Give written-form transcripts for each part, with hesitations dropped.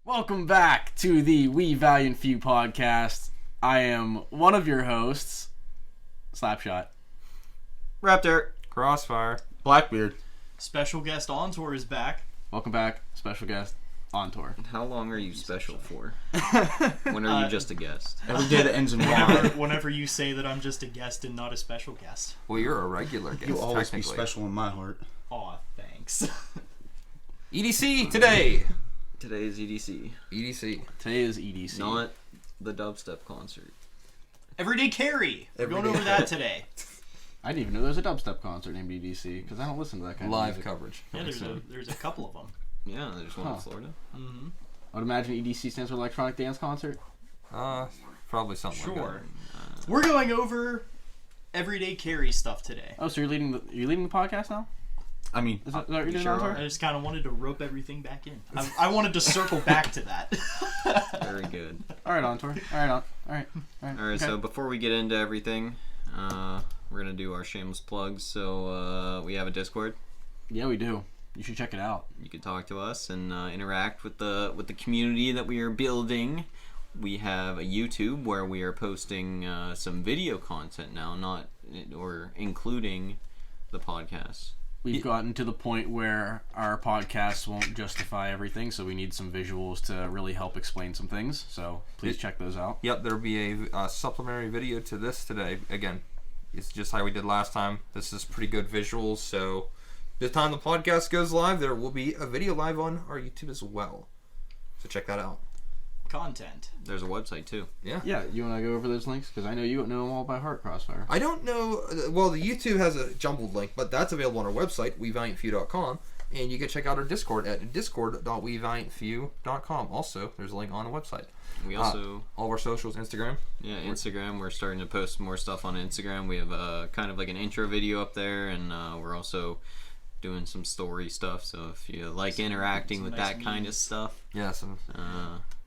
Welcome back to the We Valiant Few Podcast. I am one of your hosts, Slapshot. Raptor. Crossfire. Blackbeard. Special guest Ontor is back. Welcome back, special guest Ontor. How long are you special for? When are you just a guest? Every day that ends in Y. Whenever you say that I'm just a guest and not a special guest. Well, you're a regular guest. You'll always be special in my heart. Aw, thanks. EDC today. Today is EDC. EDC. Today is EDC. Not the dubstep concert. Everyday Carry. We're going Everyday over that today. I didn't even know there was a dubstep concert named EDC because I don't listen to that kind of Live music. coverage. Yeah, there's a couple of them. Yeah, there's one in Florida. Mm-hmm. I would imagine EDC stands for Electronic Dance Concert. Probably something Sure. like that. We're going over Everyday Carry stuff today. Oh, so you're leading the podcast now? I mean, Is that what you're doing, sure Ontor? I just kind of wanted to rope everything back in. I wanted to circle back to that. Very good. All right, Ontor. All right. Alright, Okay. so before we get into everything, we're going to do our shameless plugs. So we have a Discord. Yeah, we do. You should check it out. You can talk to us and interact with the community that we are building. We have a YouTube where we are posting some video content now, including the podcast. We've gotten to the point where our podcasts won't justify everything, so we need some visuals to really help explain some things. So please check those out. Yep, there'll be a supplementary video to this today. Again, it's just how we did last time. This is pretty good visuals, so the time the podcast goes live, there will be a video live on our YouTube as well. So check that out. Content. There's a website too. Yeah. Yeah, you want to go over those links? Because I know you know them all by heart, Crossfire. I don't know. Well, the YouTube has a jumbled link, but that's available on our website, WeValiantFew.com, and you can check out our Discord at discord.WeValiantFew.com. Also, there's a link on the website. We also all of our socials, Instagram. Yeah, Instagram. We're starting to post more stuff on Instagram. We have kind of like an intro video up there, and we're also doing some story stuff. So if you like interacting with nice that kind of memes. stuff, Yeah, so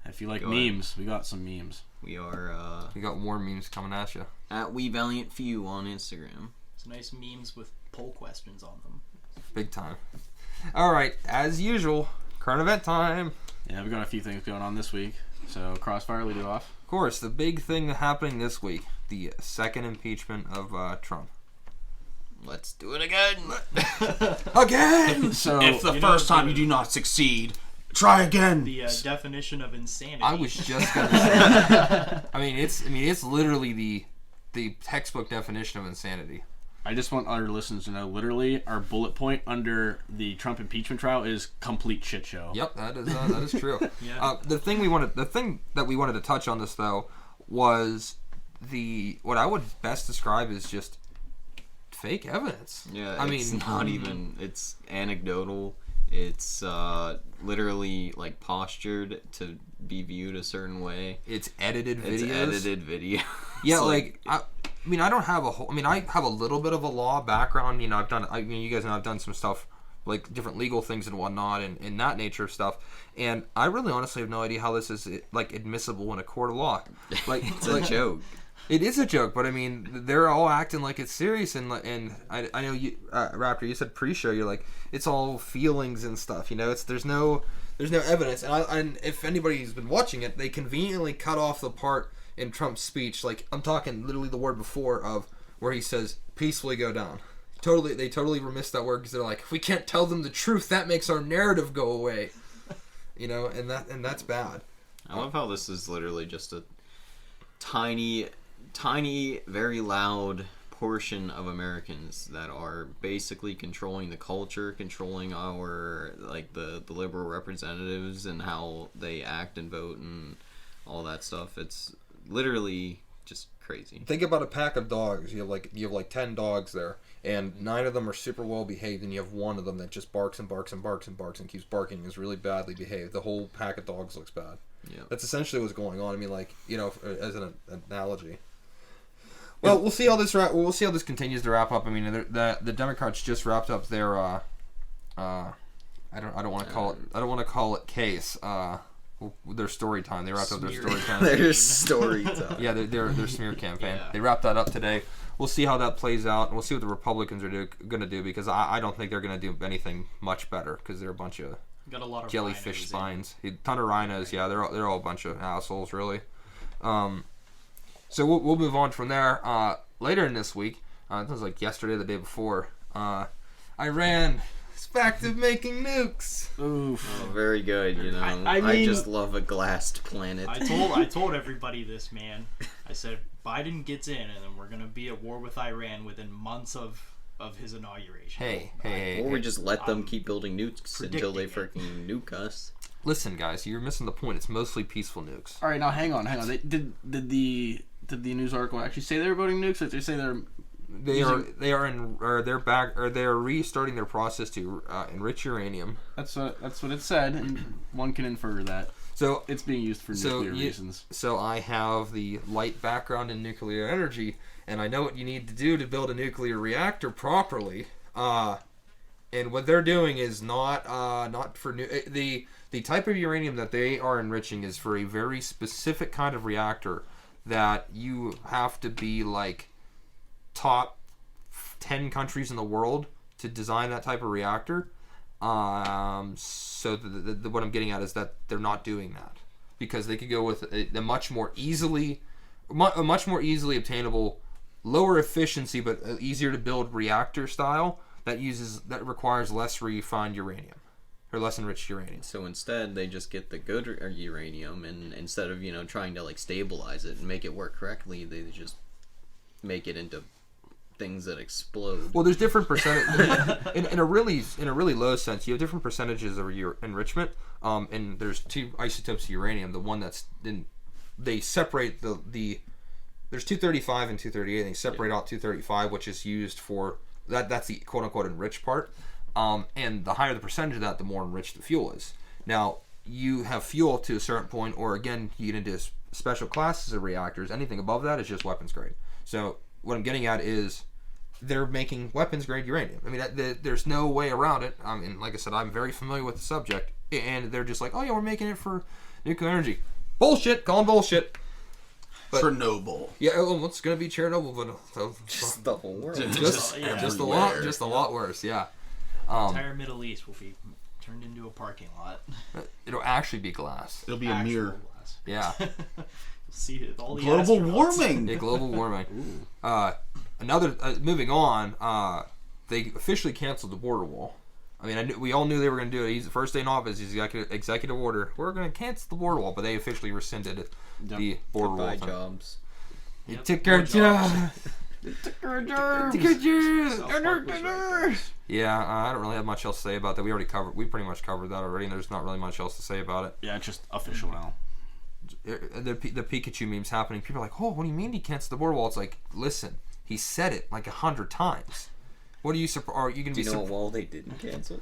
If you like Go memes, we got some memes. we are we got more memes coming at you. at We Valiant Few on Instagram. It's nice memes with poll questions on them. Big time. All right, as usual, current event time. Yeah, we got a few things going on this week. So Crossfire, lead it off. Of course, the big thing happening this week, the second impeachment of Trump. Let's do it again. Again! So if the you first know, time you do not succeed, try again. The definition of insanity. I was just gonna say. I mean, it's literally the textbook definition of insanity. I just want our listeners to know, literally, our bullet point under the Trump impeachment trial is complete shit show. Yep, that is true. Yeah. The thing that we wanted to touch on this though was what I would best describe as just fake evidence. Yeah, it's anecdotal. It's literally like postured to be viewed a certain way. It's edited videos. It's edited video. Yeah, I don't have I have a little bit of a law background. You know, you guys know I've done some stuff like different legal things and whatnot, and that nature of stuff. And I really honestly have no idea how this is like admissible in a court of law. Like It's a joke. It is a joke, but I mean, they're all acting like it's serious, and I know you, Raptor, you said pre-show, you're like, it's all feelings and stuff, you know. There's no evidence, and if anybody's been watching it, they conveniently cut off the part in Trump's speech, like I'm talking literally the word before of where he says peacefully go down. They totally missed that word because they're like, if we can't tell them the truth, that makes our narrative go away, you know, and that's bad. I love how this is literally just a tiny, very loud portion of Americans that are basically controlling the culture, controlling our, like, the liberal representatives and how they act and vote and all that stuff. It's literally just crazy. Think about a pack of dogs. You have like 10 dogs there, and 9 of them are super well behaved, and you have one of them that just barks and barks and barks and barks and keeps barking and is really badly behaved. The whole pack of dogs looks bad. Yeah. That's essentially what's going on. I mean, like, you know, as an analogy. Well, we'll see how this continues to wrap up. I mean, the Democrats just wrapped up their I don't want to call it case. Their story time. They wrapped up their story time. Their story time. Yeah, their smear campaign. Yeah. They wrapped that up today. We'll see how that plays out, and we'll see what the Republicans are going to do, because I don't think they're going to do anything much better, because they're a bunch of Got a lot of jellyfish rhinos spines. A ton of rhinos. Yeah, they're all a bunch of assholes, really. So we'll move on from there. Later in this week, it was like yesterday, the day before, Iran is back to making nukes. Oof. Oh, very good. You know, I mean- just love a glassed planet. I told everybody this, man. I said Biden gets in, and then we're gonna be at war with Iran within months of his inauguration. Hey. Or we just let them keep building nukes until they predicting freaking nuke us. Listen, guys, you're missing the point. It's mostly peaceful nukes. All right, now hang on. Did the news article actually say they were voting nukes? Or did they say they are restarting their process to enrich uranium. That's what it said, and one can infer that So it's being used for nuclear reasons. So I have the light background in nuclear energy, and I know what you need to do to build a nuclear reactor properly. And what they're doing is not for the type of uranium that they are enriching is for a very specific kind of reactor that you have to be like top 10 countries in the world to design that type of reactor. So what I'm getting at is that they're not doing that because they could go with a much more easily obtainable, lower efficiency but easier to build reactor style that requires less refined uranium or less enriched uranium. So instead, they just get the good uranium, and instead of trying to like stabilize it and make it work correctly, they just make it into things that explode. Well, there's different percentage in a really low sense. You have different percentages of your enrichment, and there's two isotopes of uranium. The one that's they separate the there's 235 and 238. And they separate out 235, which is used for that's the quote unquote enriched part. And the higher the percentage of that, the more enriched the fuel is. Now, you have fuel to a certain point, or again, you get into special classes of reactors. Anything above that is just weapons grade. So what I'm getting at is they're making weapons grade uranium. I mean, there's no way around it. I mean, like I said, I'm very familiar with the subject, and they're just like, oh yeah, we're making it for nuclear energy. Bullshit, calling bullshit. But, Chernobyl. Yeah, well, it's gonna be Chernobyl, but Just the whole world. just a lot worse. Yeah. The entire Middle East will be turned into a parking lot. It'll actually be glass. It'll be a Actual mirror. glass. Yeah. You'll see it, all the Global astronauts. warming. Yeah, global warming. Moving on, they officially canceled the border wall. I mean, we all knew they were going to do it. He's the first day in office. He's executive order. We're going to cancel the border wall, but they officially rescinded the border wall. Goodbye jobs. You Yep, took more our jobs. job. Self-helpers right there. Yeah, I don't really have much else to say about that. We pretty much covered that already, and there's not really much else to say about it. Yeah, it's just official now. The Pikachu meme's happening. People are like, oh, what do you mean he canceled the border wall? It's like, listen, he said it like 100 times. What are you are you gonna Do be you know what wall they didn't cancel?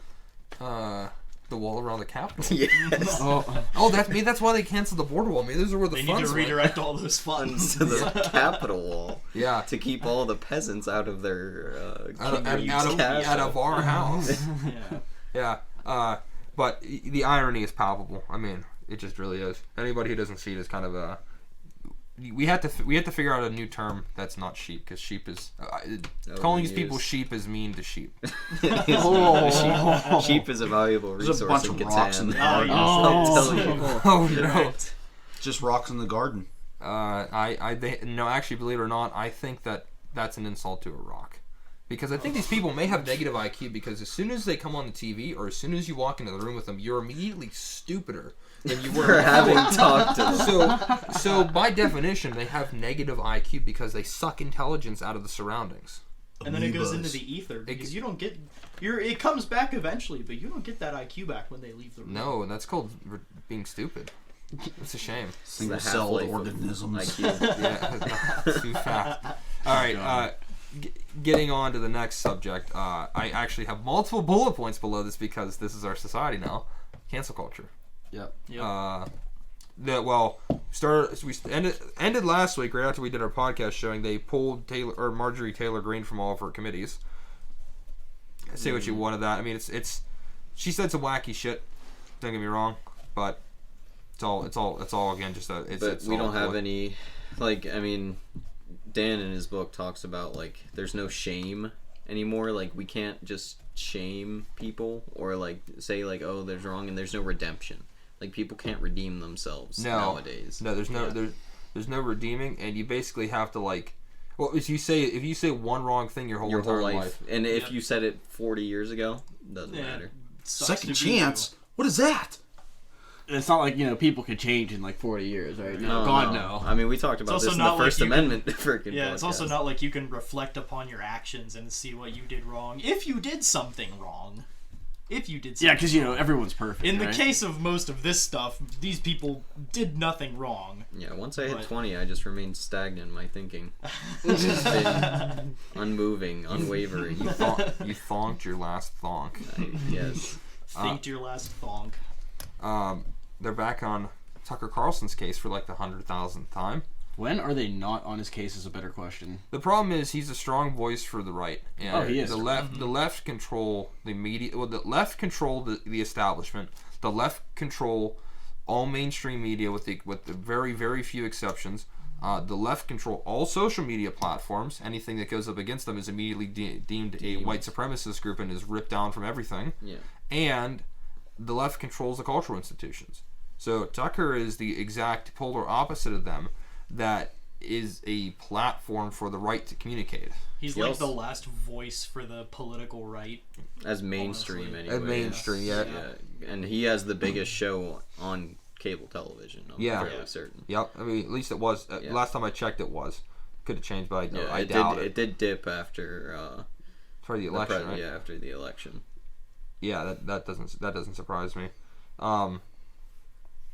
the wall around the Capitol? Yes. That's why they canceled the border wall. Those are where the They need funds to went. redirect all those funds. To the Capitol wall. Yeah. To keep all the peasants out of their out castle. of our house. Yeah. Yeah. But the irony is palpable. I mean, it just really is. Anybody who doesn't see it is kind of we have to figure out a new term that's not sheep, because sheep is calling these people sheep is mean to sheep. Sheep is a valuable There's resource a bunch in of rocks in Catan. the garden. I'll tell you. Oh no. Just rocks in the garden. Actually, believe it or not, I think that's an insult to a rock. Because I think these people may have negative IQ, because as soon as they come on the TV or as soon as you walk into the room with them, you're immediately stupider than you were For having before. talked to them. So by definition, they have negative IQ because they suck intelligence out of the surroundings. And then it goes Amoebas. into the ether because you don't get it comes back eventually, but you don't get that IQ back when they leave the room. No, and that's called being stupid. It's a shame. Single-celled half-life of organisms. IQ. Yeah, too fast. All right, getting on to the next subject. I actually have multiple bullet points below this because this is our society now. Cancel culture. Yep. We ended last week right after we did our podcast showing they pulled Marjorie Taylor Greene from all of her committees. Say what you want of that. I mean, it's she said some wacky shit. Don't get me wrong, but it's all again just a. But we don't have any, like, I mean, Dan in his book talks about, like, there's no shame anymore. Like, we can't just shame people or like say like, oh, there's wrong, and there's no redemption. Like, people can't redeem themselves nowadays. No, there's no redeeming, and you basically have to like. Well, if you say one wrong thing your whole entire life, and if you said it 40 years ago, doesn't matter. Second chance? What is that? It's not like, people could change in like 40 years, right? No, God, no. I mean, we talked about this in the First Amendment freaking podcast. It's also not like you can reflect upon your actions and see what you did wrong. If you did something wrong. Yeah, because, everyone's perfect. In the case of most of this stuff, these people did nothing wrong. Yeah, once I hit 20, I just remained stagnant in my thinking. It's just been unmoving, unwavering. You thonked your last thonk. Yes. Thinked your last thonk. They're back on Tucker Carlson's case for like the 100,000th time. When are they not on his case is a better question. The problem is he's a strong voice for the right. And he is. The left control the media. Well, the left control the establishment. The left control all mainstream media with the very, very few exceptions. The left control all social media platforms. Anything that goes up against them is immediately deemed a white supremacist group and is ripped down from everything. Yeah. And the left controls the cultural institutions. So Tucker is the exact polar opposite of them. That is a platform for the right to communicate. He's like the last voice for the political right. As mainstream, honestly. anyway. As mainstream, yeah. And he has the biggest show on cable television. I'm fairly certain. Yep. I mean, at least it was. Last time I checked, it was. Could have changed, but I doubt it. It did dip after. For the election, right? Yeah, after the election. Yeah, that doesn't surprise me.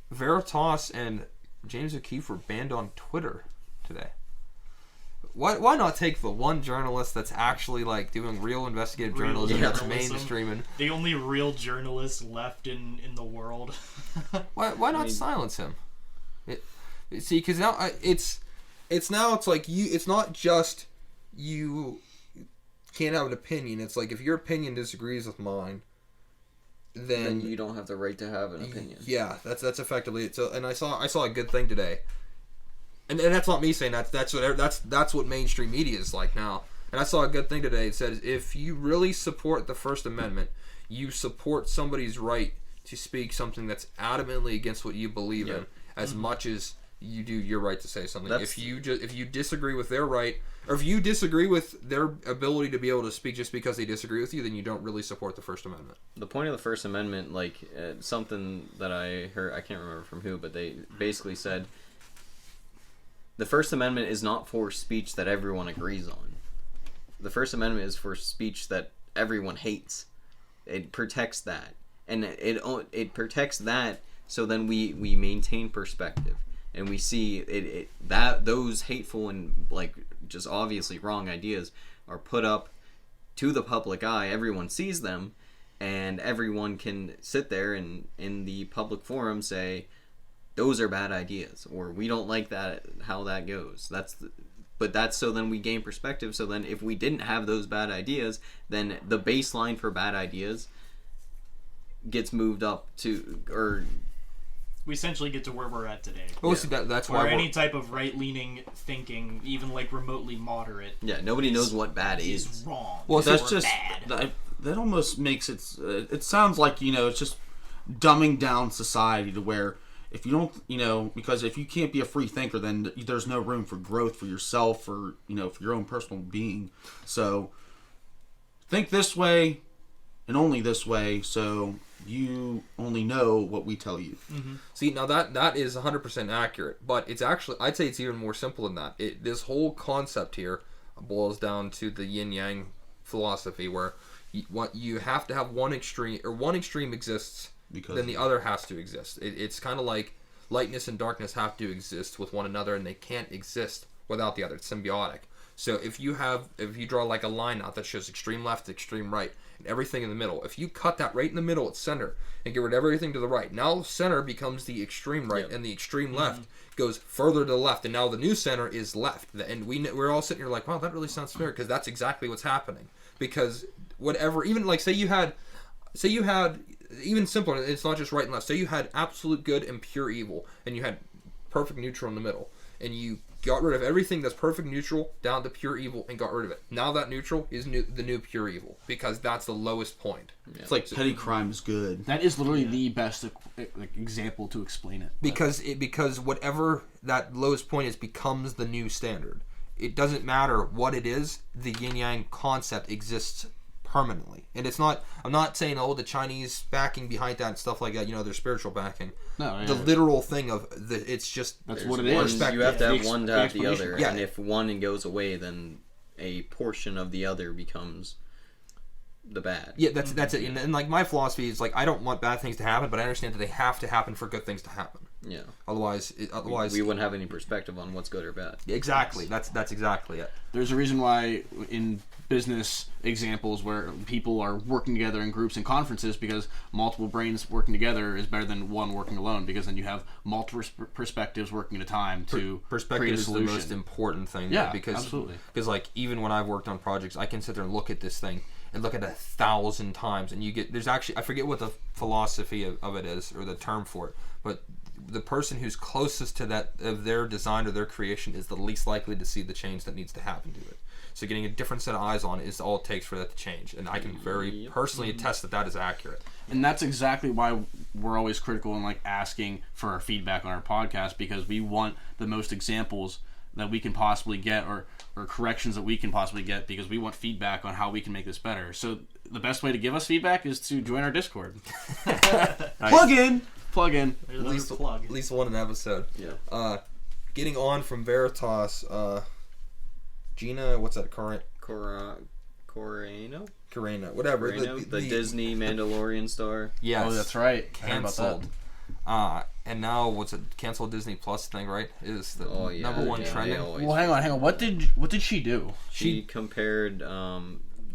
Veritas and James O'Keefe were banned on Twitter today. Why not take the one journalist that's actually like doing real investigative journalism that's mainstreaming? The only real journalist left in the world. Why not silence him? See, because now it's like it's not just you can't have an opinion. It's like if your opinion disagrees with mine, then you don't have the right to have an opinion. Yeah, that's effectively it. So, and I saw a good thing today, and that's not me saying that. That's what mainstream media is like now. And I saw a good thing today. It says if you really support the First Amendment, you support somebody's right to speak something that's adamantly against what you believe in, as much as you do your right to say something. If you disagree with their right, or if you disagree with their ability to be able to speak just because they disagree with you, then you don't really support the First Amendment. The point of the First Amendment, like something that I heard, I can't remember from who, but they basically said the First Amendment is not for speech that everyone agrees on. The First Amendment is for speech that everyone hates. It protects that, and it protects that. So then we maintain perspective. And we see that those hateful and like just obviously wrong ideas are put up to the public eye. Everyone sees them, and everyone can sit there and in the public forum say, "Those are bad ideas," or "We don't like that how that goes." But that's so then we gain perspective. So then if we didn't have those bad ideas, then the baseline for bad ideas gets moved up to we essentially get to where we're at today. Well, see, that's why any type of right-leaning thinking, even like remotely moderate. Yeah, nobody knows what bad is. Wrong. Well, that's just bad. that almost makes it. It sounds like it's just dumbing down society to where if you don't, because if you can't be a free thinker, then there's no room for growth for yourself or for your own personal being. So think this way and only this way. So you only know what we tell you. Mm-hmm. See, now that is 100% accurate, but it's actually, I'd say it's even more simple than that. This whole concept here boils down to the yin-yang philosophy, where you have to have one extreme exists, then the other has to exist. It's kind of like lightness and darkness have to exist with one another, and they can't exist without the other. It's symbiotic. So if you draw like a line out that shows extreme left, extreme right, and everything in the middle, if you cut that right in the middle at center and get rid of everything to the right, now center becomes the extreme right, and the extreme left goes further to the left, and now the new center is left. And we're all sitting here like, wow, that really sounds fair, because that's exactly what's happening. Because whatever, even like say you had even simpler, it's not just right and left. Say you had absolute good and pure evil, and you had perfect neutral in the middle, and you got rid of everything that's perfect neutral down to pure evil and got rid of it. Now that neutral is the new pure evil because that's the lowest point. It's like petty crime is good. That is literally the best example to explain it. Because whatever that lowest point is becomes the new standard. It doesn't matter what it is. The yin yang concept exists permanently, and it's not. I'm not saying the Chinese backing behind that and stuff like that. Their spiritual backing. No, the literal thing of it's just that's what it is. is. You have to have one to have the other, Yeah. and if one goes away, then a portion of the other becomes the bad. Yeah, that's it. And like my philosophy is like I don't want bad things to happen, but I understand that they have to happen for good things to happen. Yeah. Otherwise, we wouldn't have any perspective on what's good or bad. Exactly. That's exactly it. There's a reason why in business examples where people are working together in groups and conferences, because multiple brains working together is better than one working alone, because then you have multiple perspectives working at a time to perspective create a is solution. the most important thing. Yeah, because absolutely. Because like even when I've worked on projects, I can sit there and look at this thing and look at it 1,000 times, and you get there's actually I forget what the philosophy of it is or the term for it, but the person who's closest to that of their design or their creation is the least likely to see the change that needs to happen to it. So getting a different set of eyes on it is all it takes for that to change, and I can very personally attest that is accurate. And that's exactly why we're always critical and like asking for our feedback on our podcast, because we want the most examples that we can possibly get or corrections that we can possibly get, because we want feedback on how we can make this better. So the best way to give us feedback is to join our Discord. Plug in. At least one an episode. Yeah. Getting on from Veritas, Gina, what's that? Coreno? Carreno, whatever. The Disney Mandalorian star. Yes. Oh, that's right. Canceled. And now what's it? Canceled Disney Plus thing, right? Is the number one trending. Well, hang on. What did she do? She compared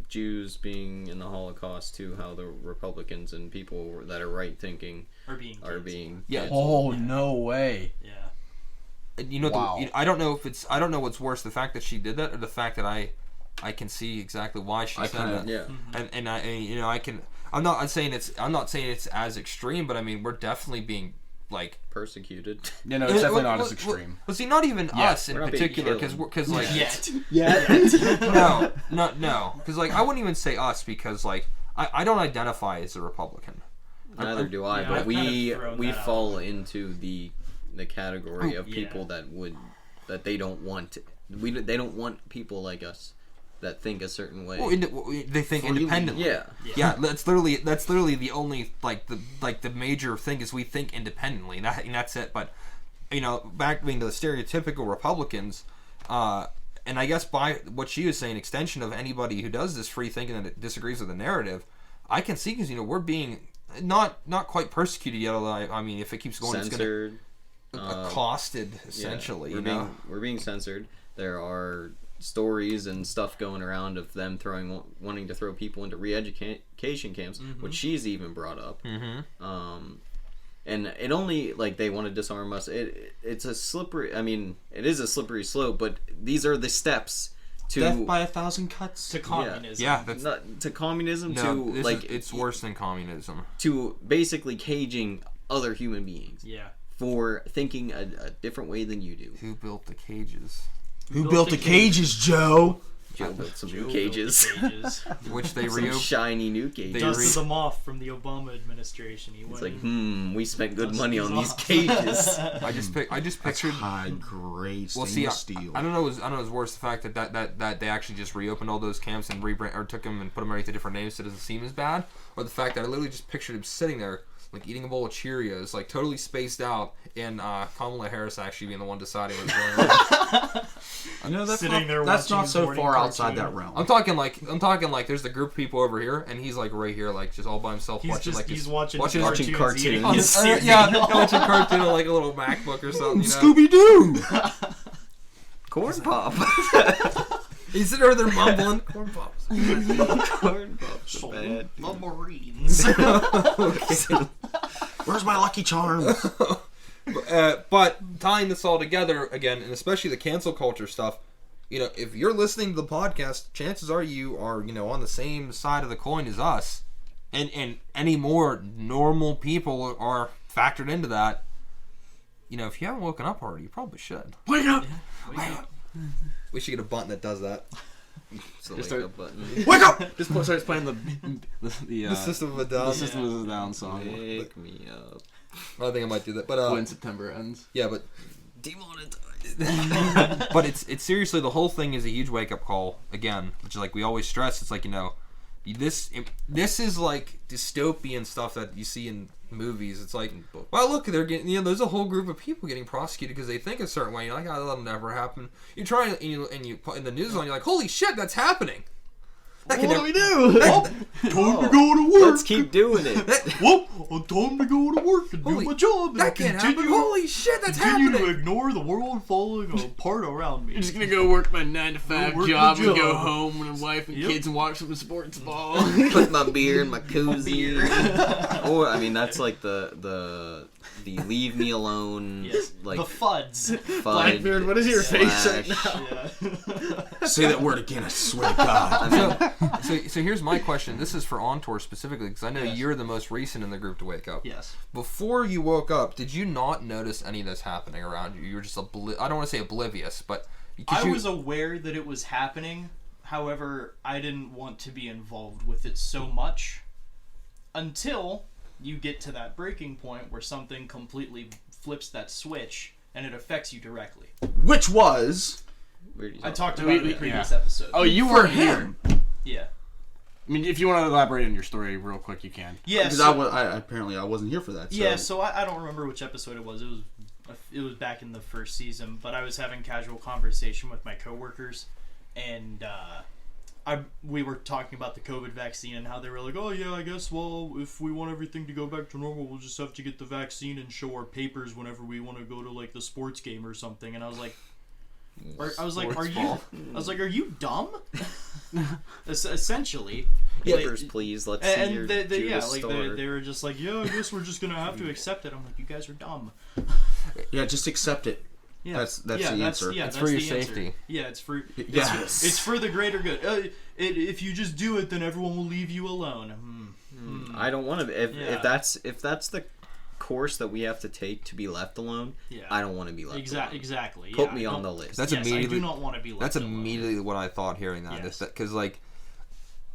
Jews being in the Holocaust to how the Republicans and people that are right thinking are being yeah. Oh, no way. Yeah. Wow. I don't know what's worse, the fact that she did that or the fact that I can see exactly why she said that. Yeah. And I can. I'm not saying it's as extreme, but I mean we're definitely being like persecuted. Yeah, no, it's definitely not as extreme. Well, see, not even us in particular, because like no, because like I wouldn't even say us because like I don't identify as a Republican. Neither do I, Yeah, but I've we fall into the category of people that they don't want. They don't want people like us that think a certain way. Well, they think independently. Yeah. That's literally the only the major thing is we think independently, and that's it. But back being to the stereotypical Republicans, and I guess by what she was saying, extension of anybody who does this free thinking and it disagrees with the narrative, I can see because we're being not quite persecuted yet. Although I mean, if it keeps going, censored, it's going to accosted essentially. We're being censored. There are stories and stuff going around of them wanting to throw people into re-education camps, which she's even brought up. And it only they want to disarm us. It's a slippery. I mean, it is a slippery slope, but these are the steps to death by 1,000 cuts to communism. Yeah, that's to communism. no, to it's worse than communism. To basically caging other human beings. Yeah. For thinking a different way than you do. Who built the cages? Who built the cages, Joe? Joe built some new cages. Which they some reopened. shiny new cages. Dusted them off from the Obama administration. It's like, we spent good money on these cages. I just pictured high grade well, steel. I don't know. It was worse the fact that they actually just reopened all those camps and took them and put them underneath a different name so it doesn't seem as bad, or the fact that I literally just pictured him sitting there eating a bowl of Cheerios, totally spaced out, and Kamala Harris actually being the one deciding what's going on. I know that's Sitting there that's not watching so morning far outside cartoon. that realm. I'm talking like there's the group of people over here, and he's right here, just all by himself He's watching watching cartoons. eating on his watching cartoon on a little MacBook or something. Scooby Doo. Corn pop. He's sitting over there mumbling. Corn pops. Corn pops. Bad. The Marines. Where's my Lucky Charms? But tying this all together again, and especially the cancel culture stuff, if you're listening to the podcast, chances are you are on the same side of the coin as us, and any more normal people are factored into that. if you haven't woken up already, you probably should. Wake up! Wake up. We should get a button that does that. It's the Just wake start- up button. Wake up! Just starts playing the The System of a Down. the System of a Down song. Wake me up. I think I might do that, but When September ends. yeah, but Demonetized. but it's seriously, the whole thing is a huge wake up call again, which is like we always stress. It's like, this is like dystopian stuff that you see in movies. It's like, well, look, they're getting, there's a whole group of people getting prosecuted because they think a certain way. You're like, oh, that'll never happen. You're trying to, and you put in the news on, you're like, holy shit, that's happening. That can What do we do? Time to go to work! Let's keep doing it. Whoop! Time to go to work and Holy- do my job. That can't happen. Holy shit, that's Continue to happening. ignore the world falling apart around me. I'm just gonna go work my 9-to-5 Go work job my and go job. home with my wife and Yep. kids and watch some sports ball. Put my beer in my cozy. Or I mean, that's like the leave me alone. Yes. Like The FUDs. FUD Blackbeard, what is your face right slash- now? Yeah. Say that word again, I swear to God. So here's my question. This is for Ontor specifically, because I know Yes. you're the most recent in the group to wake up. Yes. Before you woke up, did you not notice any of this happening around you? You were just I don't want to say oblivious, but I was aware that it was happening. However, I didn't want to be involved with it so much until you get to that breaking point where something completely flips that switch and it affects you directly. Which was Where do you I talk talked We- about it in we- the previous yeah. episode. Oh, you for were him. here. Yeah. I mean, if you want to elaborate on your story real quick, you can. Yeah. Because So, apparently I wasn't here for that. So. yeah, so I don't remember which episode it was. It was back in the first season, but I was having casual conversation with my coworkers, and we were talking about the COVID vaccine and how they were like, oh yeah, I guess, well, if we want everything to go back to normal, we'll just have to get the vaccine and show our papers whenever we want to go to like the sports game or something. And I was like, are you dumb? Essentially. Papers, please. Let's see And your yeah, Judas like store. they were just like, yeah, I guess we're just gonna have to accept it. I'm like, you guys are dumb. Yeah, just accept it. Yeah, That's the yeah, answer. Yeah, It's that's for your the answer. safety. Yeah, it's for Yes. it's for the greater good. If you just do it, then everyone will leave you alone. I don't want to. Yeah. If that's the course that we have to take to be left alone, Yeah. I don't want to be left alone. Exactly. Put yeah, me I on the don't- list. That's yes, I immediately. do not want to be left That's alone. immediately what I thought hearing that. Yes. Because like,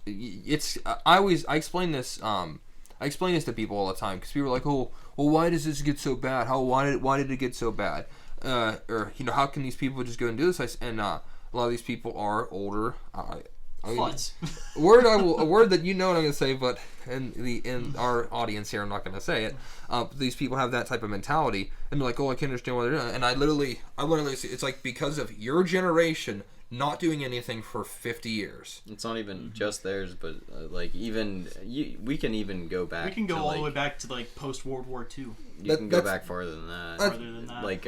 I explain this. I explain this to people all the time because people are like, oh, well, why does this get so bad? Why did it get so bad? Or how can these people just go and do this? And a lot of these people are older. I mean, Fuds. a word that you know what I'm gonna say, but in our audience here, I'm not gonna say it. These people have that type of mentality, and they're like, "Oh, I can't understand what they're doing." And I literally, it's like because of your generation not doing anything for 50 years. It's not even just theirs, but like even we can even go back. We can go to, all like, the way back to like post World War II. You can go that's- back farther than that. Farther than that. Like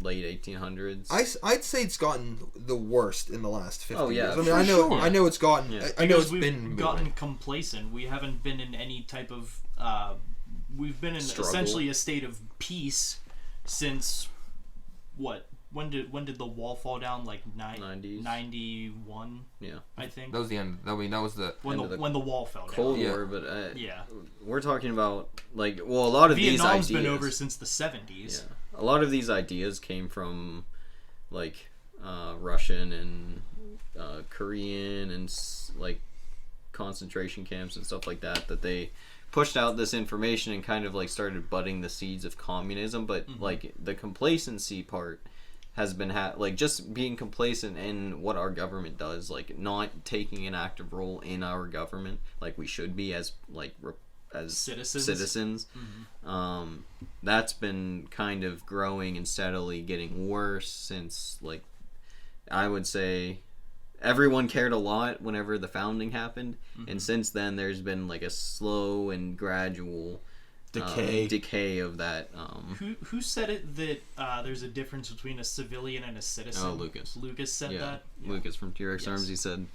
late 1800s. I'd say it's gotten the worst in the last 50 Oh, yeah, years. I mean, for sure. I know it's gotten. Yeah. I know Because it's we've been gotten moving. complacent. We haven't been in any type of. We've been in Struggle. essentially a state of peace since what? When did the wall fall down? Like 90s. 91, Yeah. I think. That was the end. That was the. when end the of the when the wall fell down. Cold Yeah. War, but Yeah. we're talking about like a lot of Vietnam's these ideas. been over since the 70s. Yeah. A lot of these ideas came from like Russian and Korean and like concentration camps and stuff like that they pushed out this information and kind of like started budding the seeds of communism, but like the complacency part has been like just being complacent in what our government does, like not taking an active role in our government like we should be as like as Citizens. That's been kind of growing and steadily getting worse since, like, I would say everyone cared a lot whenever the founding happened, and since then there's been like a slow and gradual decay of that. Who said it that there's a difference between a civilian and a citizen? Oh, Lucas. Lucas said that. Yeah. Lucas from T-Rex Yes. Arms, he said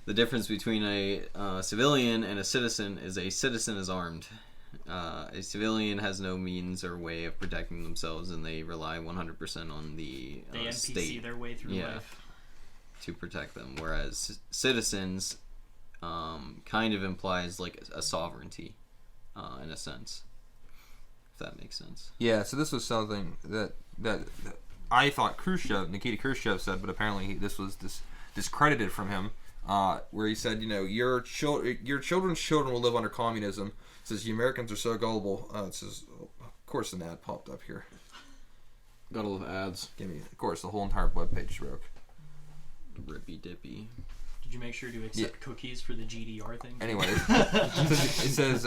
the difference between a civilian and a citizen is armed. A civilian has no means or way of protecting themselves, and they rely 100% on the They NPC state their way through Yeah. life. to protect them. Whereas citizens kind of implies like a sovereignty, in a sense. that makes sense. Yeah, so this was something that I thought Nikita Khrushchev said, but apparently this was discredited from him, where he said, your children's children will live under communism. It says, the Americans are so gullible. It says, of course an ad popped up here. Gotta love ads. Of course, the whole entire webpage broke. Rippy dippy. Did you make sure to accept cookies for the GDR thing? Anyway, it says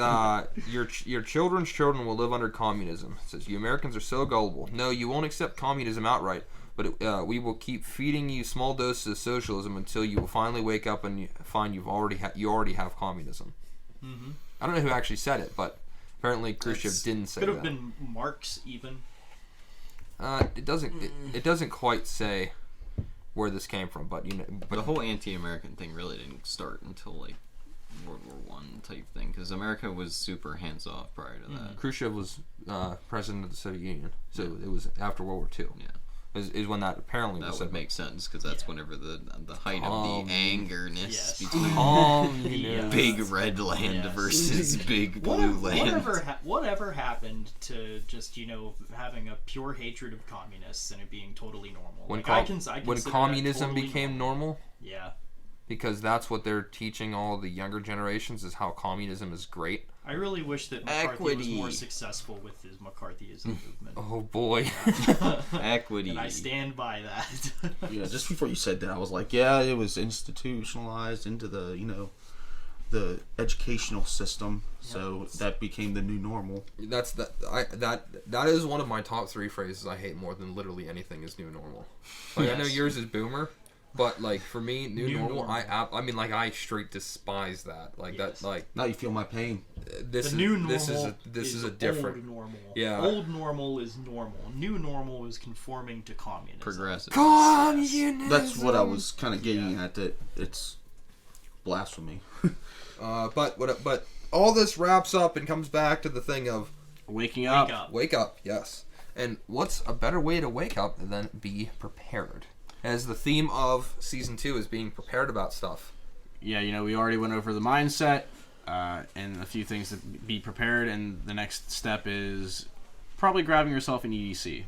your children's children will live under communism. It says, you Americans are so gullible. No, you won't accept communism outright, but we will keep feeding you small doses of socialism until you will finally wake up and find you already have communism. Mm-hmm. I don't know who actually said it, but apparently Khrushchev didn't say that. Could have been Marx even. It doesn't quite say where this came from, but the whole anti-American thing really didn't start until like World War I type thing, because America was super hands-off prior to that. Khrushchev was president of the Soviet Union, so it was after World War II. Yeah. Is when that apparently was that would make sense, because that's whenever the height of the angerness between big red land versus big blue land. Whatever happened to just having a pure hatred of communists and it being totally normal? When when communism totally became normal, yeah, because that's what they're teaching all the younger generations, is how communism is great. I really wish that McCarthy was more successful with his McCarthyism movement. Oh boy. Equity. And I stand by that. Yeah, just before you said that, I was like, yeah, it was institutionalized into the, the educational system, so that became the new normal. That is one of my top 3 phrases I hate more than literally anything is new normal. Like, I know yours is boomer, but like for me, new normal. I straight despise that. Like that. Like now you feel my pain. This is a different old normal. Yeah. Old normal is normal. New normal is conforming to communism. Progressive. Communism. That's what I was kind of getting at. That it's blasphemy. But all this wraps up and comes back to the thing of waking up. Wake up, yes. And what's a better way to wake up than be prepared? As the theme of season 2 is being prepared about stuff. Yeah, we already went over the mindset and a few things to be prepared, and the next step is probably grabbing yourself an EDC.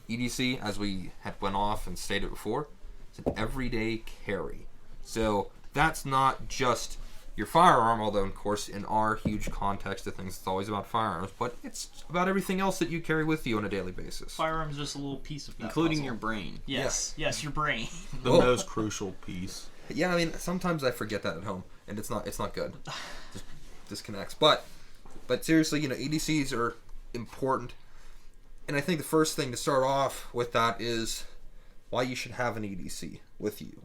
EDC, as we had went off and stated before, is an everyday carry. So that's not just your firearm, although, of course, in our huge context of things, it's always about firearms, but it's about everything else that you carry with you on a daily basis. Firearms is just a little piece of that including puzzle. your brain. Yes, your brain. The most crucial piece. Yeah, I mean, sometimes I forget that at home, and it's not good. Just disconnects. But seriously, EDCs are important, and I think the first thing to start off with that is why you should have an EDC with you.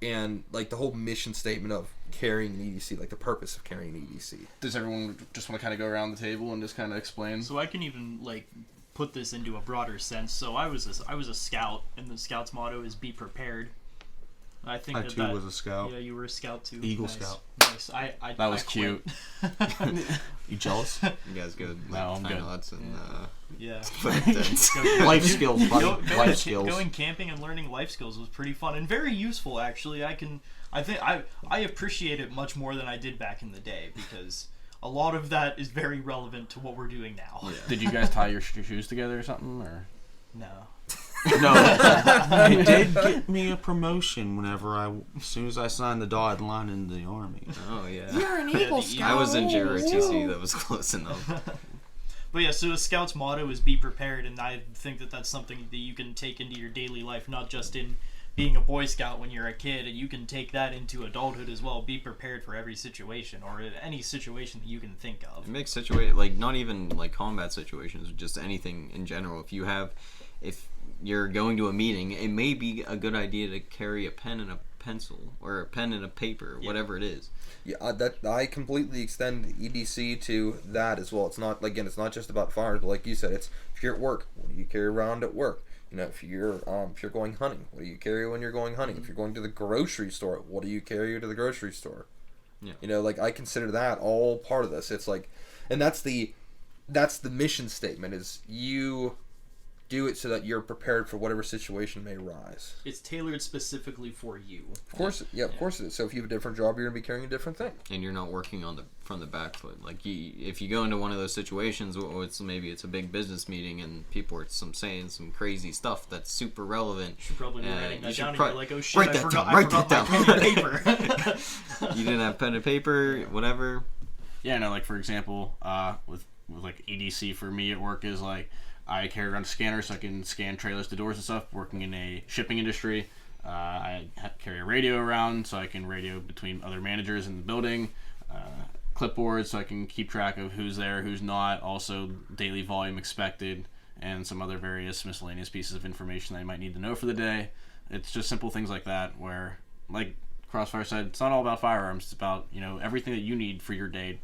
And like the whole mission statement of carrying an EDC, like the purpose of carrying an EDC. Does everyone just want to kind of go around the table and just kind of explain? So I can even put this into a broader sense. So I was a scout, and the scout's motto is "Be prepared." I think I too was a scout. Yeah, you were a scout too. Eagle nice. Scout. Nice. That was cute. You jealous? You guys go No, I'm good. And Yeah. Life skills, buddy. Life skills. Going camping and learning life skills was pretty fun and very useful. Actually, I appreciate it much more than I did back in the day, because a lot of that is very relevant to what we're doing now. Yeah. Did you guys tie your shoes together or something, or? No. No, it did get me a promotion as soon as I signed the dotted line in the army. Oh yeah. You're an Eagle Scout. I was in JROTC. That was close enough. But yeah, so a scout's motto is "Be prepared," and I think that that's something that you can take into your daily life, not just in being a Boy Scout when you're a kid, and you can take that into adulthood as well. Be prepared for every situation, or any situation that you can think of. It makes not even like combat situations, just anything in general. If you're going to a meeting, it may be a good idea to carry a pen and a pencil, or a pen and a paper, whatever it is. Yeah, that I completely extend EDC to that as well. It's not just about firearms, but like you said, it's if you're at work, what do you carry around at work? If you're going hunting, what do you carry when you're going hunting? If you're going to the grocery store, what do you carry to the grocery store? Yeah. I consider that all part of this. It's like, and that's the mission statement, is you do it so that you're prepared for whatever situation may arise. It's tailored specifically for you. Of course, of course it is. So if you have a different job, you're going to be carrying a different thing. And you're not working from the back foot. Like, if you go into one of those situations, maybe it's a big business meeting and people are saying some crazy stuff that's super relevant. You should probably be writing that down and you're like, oh shit, write I that forgot down. my pen and paper. You didn't have pen and paper, whatever. Yeah, no, like for example, with like EDC for me at work is like I carry around a scanner so I can scan trailers to doors and stuff. Working in a shipping industry, I have to carry a radio around so I can radio between other managers in the building. Clipboard so I can keep track of who's there, who's not. Also, daily volume expected, and some other various miscellaneous pieces of information that I might need to know for the day. It's just simple things like that where, like Crossfire said, it's not all about firearms. It's about everything that you need for your day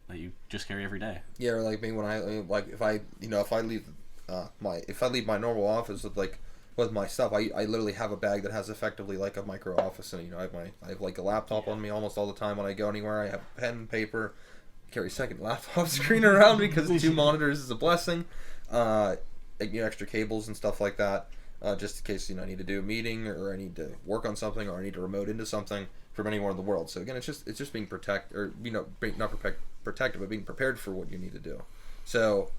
that you just carry every day. Yeah, or like me when if I leave my normal office with my stuff, I literally have a bag that has effectively like a micro office, and I have like a laptop on me almost all the time when I go anywhere. I have pen and paper, carry a second laptop screen around because 2 monitors is a blessing. Extra cables and stuff like that, just in case I need to do a meeting or I need to work on something or I need to remote into something from anywhere in the world. So again, it's just being protective, but being prepared for what you need to do. So,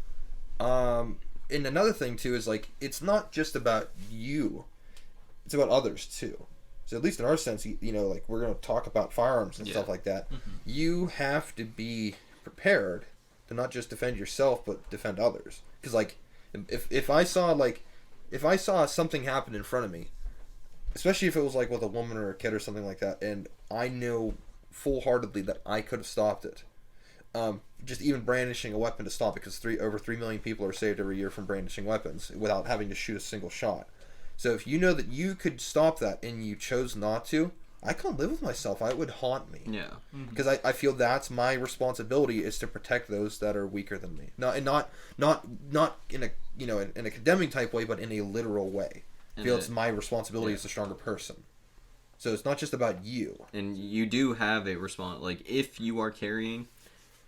and another thing too is like it's not just about you; it's about others too. So at least in our sense, like we're going to talk about firearms and stuff like that. Mm-hmm. You have to be prepared to not just defend yourself but defend others. Because like if I saw something happen in front of me, especially if it was like with a woman or a kid or something like that, and I knew full-heartedly that I could have stopped it. Just even brandishing a weapon to stop it, because over 3 million people are saved every year from brandishing weapons without having to shoot a single shot. So if you know that you could stop that and you chose not to, I can't live with myself. It would haunt me. Yeah. Because I feel that's my responsibility, is to protect those that are weaker than me. Not in a in a condemning type way, but in a literal way. I feel it's my responsibility as a stronger person. So it's not just about you. And you do have a like if you are carrying.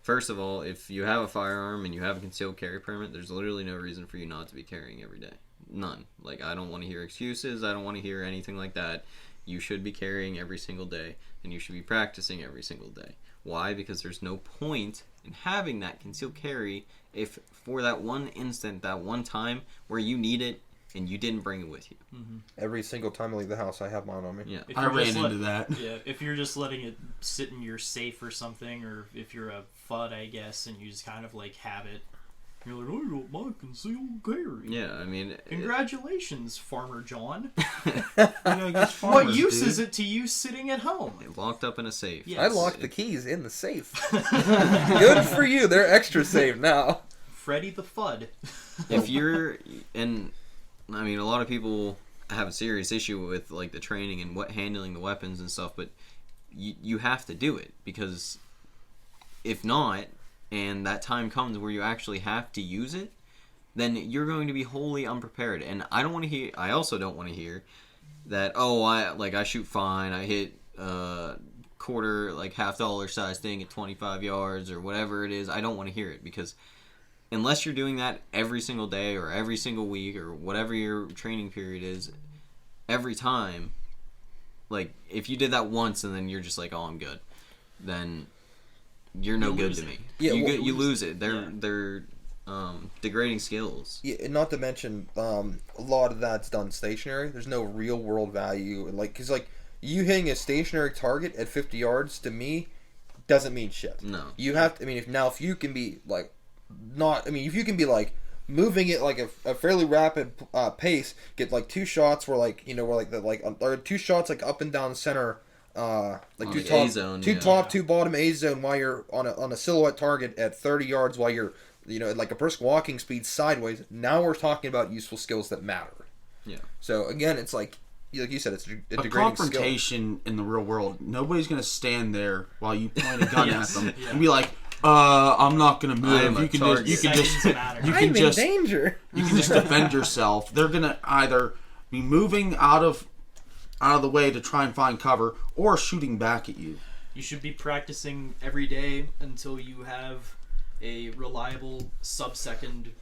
First of all, if you have a firearm and you have a concealed carry permit, there's literally no reason for you not to be carrying every day. None. Like, I don't want to hear excuses. I don't want to hear anything like that. You should be carrying every single day, and you should be practicing every single day. Why? Because there's no point in having that concealed carry if for that one instant, that one time where you need it, and you didn't bring it with you. Mm-hmm. Every single time I leave the house, I have mine on me. Yeah, I ran into that. Yeah, if you're just letting it sit in your safe or something, or if you're a FUD, I guess, and you just kind of like have it, you're like, oh, you got my concealed carry. Yeah, I mean, congratulations, Farmer John. Farmers, what use is it to you sitting at home? Locked up in a safe. Yes. I locked the keys in the safe. Good for you. They're extra safe now. Freddy the FUD. If you're in... I mean, a lot of people have a serious issue with like the training and handling the weapons and stuff, but you have to do it, because if not, and that time comes where you actually have to use it, then you're going to be wholly unprepared. And I also don't want to hear that, oh, I shoot fine, I hit quarter, like $50 size thing at 25 yards or whatever it is. I don't want to hear it, because unless you're doing that every single day or every single week or whatever your training period is, every time, like, if you did that once and then you're just like, oh, I'm good, then you're no good to me. Yeah, you lose it. They're degrading skills. Yeah, and not to mention, a lot of that's done stationary. There's no real world value. Like, because like you hitting a stationary target at 50 yards to me doesn't mean shit. No. You have to. I mean, if you can be like. If you can be like moving it like a fairly rapid pace, get like 2 shots or 2 shots like up and down center, like two top, A-zone, top, 2 bottom A zone while you're on a silhouette target at 30 yards while you're at like a brisk walking speed sideways. Now we're talking about useful skills that matter. Yeah. So again, it's like you said, it's a degrading confrontation skill. In the real world. Nobody's gonna stand there while you point a gun at them and be like, I'm not gonna move. You can just danger. You can just defend yourself. They're gonna either be moving out of the way to try and find cover, or shooting back at you. You should be practicing every day until you have a reliable sub-second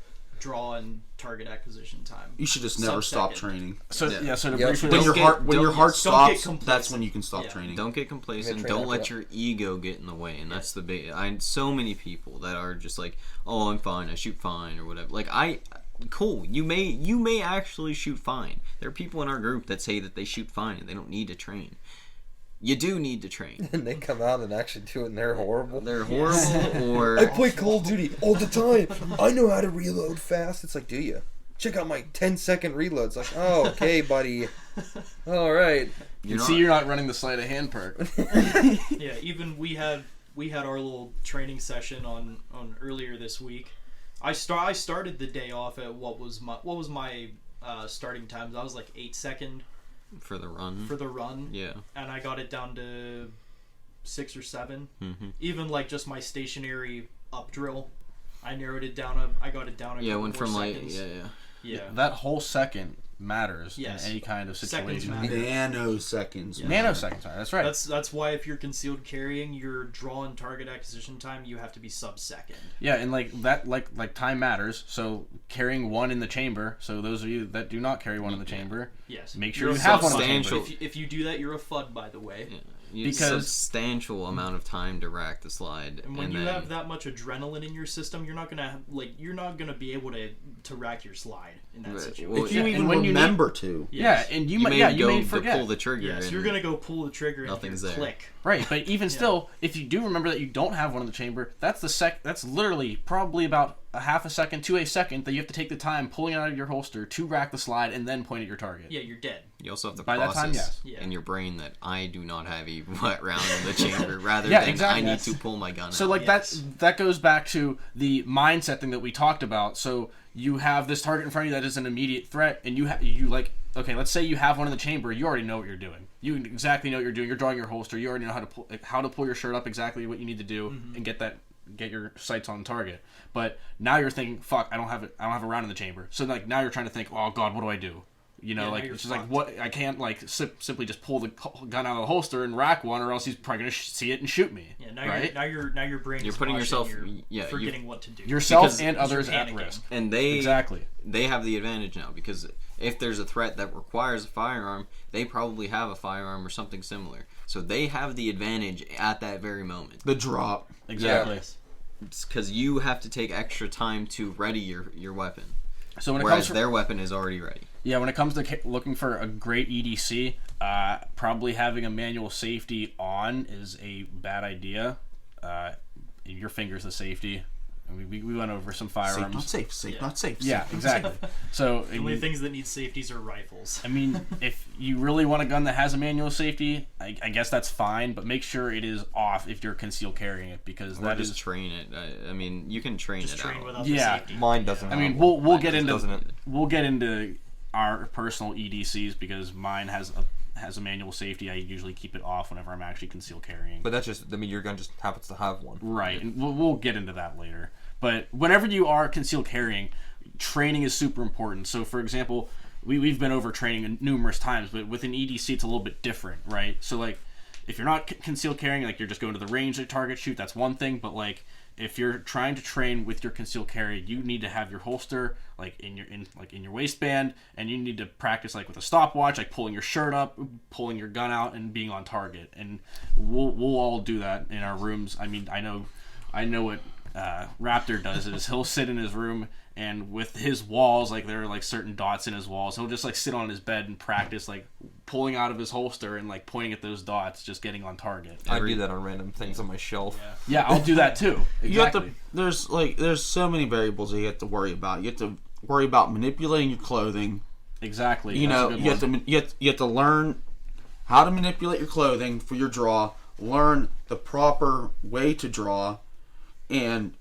draw and target acquisition time. You should just never stop Sub-second. training. So Yeah. so to Yeah. briefly When your heart don't get stops, complacent. that's when you can stop Yeah. training. Don't get complacent. train Don't after let that. your ego get in the way, and that's the big. So many people that are just like, "Oh, I'm fine. I shoot fine," or whatever. Like cool. You may actually shoot fine. There are people in our group that say that they shoot fine and they don't need to train. You do need to train. And they come out and actually do it, and they're horrible. They're horrible, or I play Call of Duty all the time. I know how to reload fast. It's like, do you? Check out my 10-second reloads. Like, oh, okay, buddy. All right. you see you're not running the sleight of hand perk. Yeah, even we had our little training session on earlier this week. I started the day off at what was my starting times. I was like 8-second for the run. for the run, Yeah. and I got it down to 6 or 7. Mm-hmm. Even like just my stationary up drill, I narrowed it down. I got it down. Yeah, couple went more from like seconds. Yeah. That whole second matters Yes. in any kind of Seconds situation. matter. Nanoseconds. Yeah. Nanoseconds, that's right. That's why if you're concealed carrying, your draw and target acquisition time, you have to be sub-second. Yeah, and like that, like time matters. So carrying one in the chamber. So those of you that do not carry one in the chamber, Yes. make sure You're you a have one in the substantial- chamber. If you do that, you're a FUD, by the way. Yeah. You Because- substantial amount of time to rack the slide, And when you then, have that much adrenaline in your system, you're not gonna be able to rack your slide in that Right, situation. well, If you Yeah, even and when you need- remember to. Yes. Yeah, and you you might, may yeah, go you may to forget. pull the trigger. Yes, and you're gonna go pull the trigger and Nothing's there. click. Right, but even still, if you do remember that you don't have one in the chamber, that's that's literally probably about a half a second to a second that you have to take the time pulling it out of your holster to rack the slide and then point at your target. Yeah, you're dead. You also have to By that process time, yes. Yeah. in your brain that I do not have a wet round in the chamber, rather Yeah, than exactly. I need Yes. to pull my gun So out. like Yes. that goes back to the mindset thing that we talked about. So you have this target in front of you that is an immediate threat, and you like, okay, let's say you have one in the chamber. You already know what you're doing. You exactly know what you're doing. You're drawing your holster. You already know how to pull your shirt up, exactly what you need to do, and get your sights on target. But now you're thinking, fuck, I don't have a round in the chamber. So like now you're trying to think, oh god, what do I do? You know, Yeah, like now you're it's just like fucked. what I can't like simply just pull the gun out of the holster and rack one, or else he's probably gonna see it and shoot me. Yeah, now right? now your brain You're is putting watching, yourself- you're yeah, you- forgetting what to do. Yourself Because and you're others at panicking. risk. And they Exactly. they have the advantage now, because if there's a threat that requires a firearm, they probably have a firearm or something similar. So they have the advantage at that very moment. The drop. Exactly. Because you have to take extra time to ready your weapon, So when it whereas comes to, their weapon is already ready. yeah, when it comes to looking for a great EDC, probably having a manual safety on is a bad idea. Your finger's the safety. We went over some Safe, firearms. not safe. Safe, Yeah. not safe. Yeah, exactly. So The only things that need safeties are rifles. I mean, if you really want a gun that has a manual safety, I guess that's fine, but make sure it is off if you're concealed carrying it, because Or that just is. train it. I mean, you can train Just it train out. without Yeah. the safety. Mine doesn't. I mean, have we'll one. get Mine into doesn't it? we'll get into our personal EDCs, because mine has a manual safety. I usually keep it off whenever I'm actually concealed carrying. But that's just. I mean, your gun just happens to have one. Right, and we'll get into that later. But whenever you are concealed carrying, training is super important. So, for example, we've been over training numerous times, but with an EDC, it's a little bit different, right? So, like, if you're not concealed carrying, like you're just going to the range to target shoot, that's one thing. But like, if you're trying to train with your concealed carry, you need to have your holster like in your waistband, and you need to practice like with a stopwatch, like pulling your shirt up, pulling your gun out, and being on target. And we'll all do that in our rooms. I mean, I know what Raptor does is he'll sit in his room, and with his walls, like there are like certain dots in his walls, he'll just like sit on his bed and practice like pulling out of his holster and like pointing at those dots, just getting on target. I do that on random things on my shelf. Yeah, I'll do that too. Exactly. You have to. There's so many variables that you have to worry about. You have to worry about manipulating your clothing. Exactly. You That's know, a good you have one. to you have to learn how to manipulate your clothing for your draw. Learn the proper way to draw, and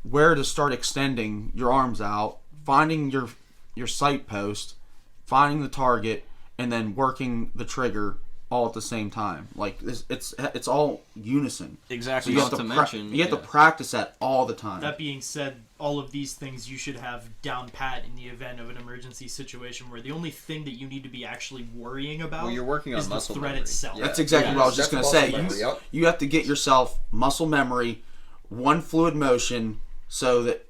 where to start extending your arms out, finding your sight post, finding the target, and then working the trigger all at the same time. Like it's all unison. Exactly. You Not have to to mention, you have to yeah. practice that all the time. That being said, all of these things you should have down pat in the event of an emergency situation, where the only thing that you need to be actually worrying about Well, you're working on is the muscle threat memory. itself. Yeah. That's exactly what I was just going That's to say. muscle memory, yep. You have to get yourself muscle memory, one fluid motion, so that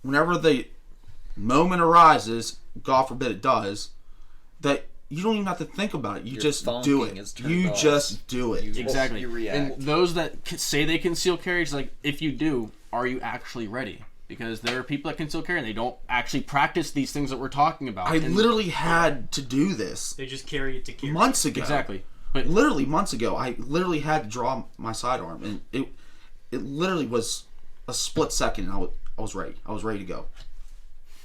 whenever moment arises, God forbid it does, that you don't even have to think about it. You just do it. You just do it. Exactly. You react. And those that say they conceal carry, it's like, if you do, are you actually ready? Because there are people that conceal carry and they don't actually practice these things that we're talking about. I literally had to do this They just carry it to carry. months ago. Exactly. But Literally months ago, I literally had to draw my sidearm, and it literally was a split second. And I was ready. I was ready to go.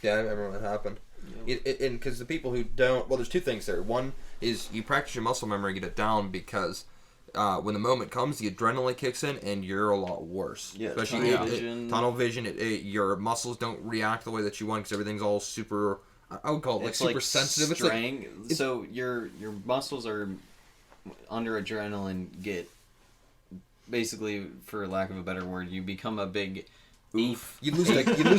Yeah, I remember when it happened. And because the people who don't, well, there's two things there. One is you practice your muscle memory and get it down because when the moment comes, the adrenaline kicks in and you're a lot worse. Yeah, especially tunnel vision. Your muscles don't react the way that you want because everything's all super. I would call it super sensitive. So your muscles are under adrenaline. Get basically, for lack of a better word, you become a big. Oof. You lose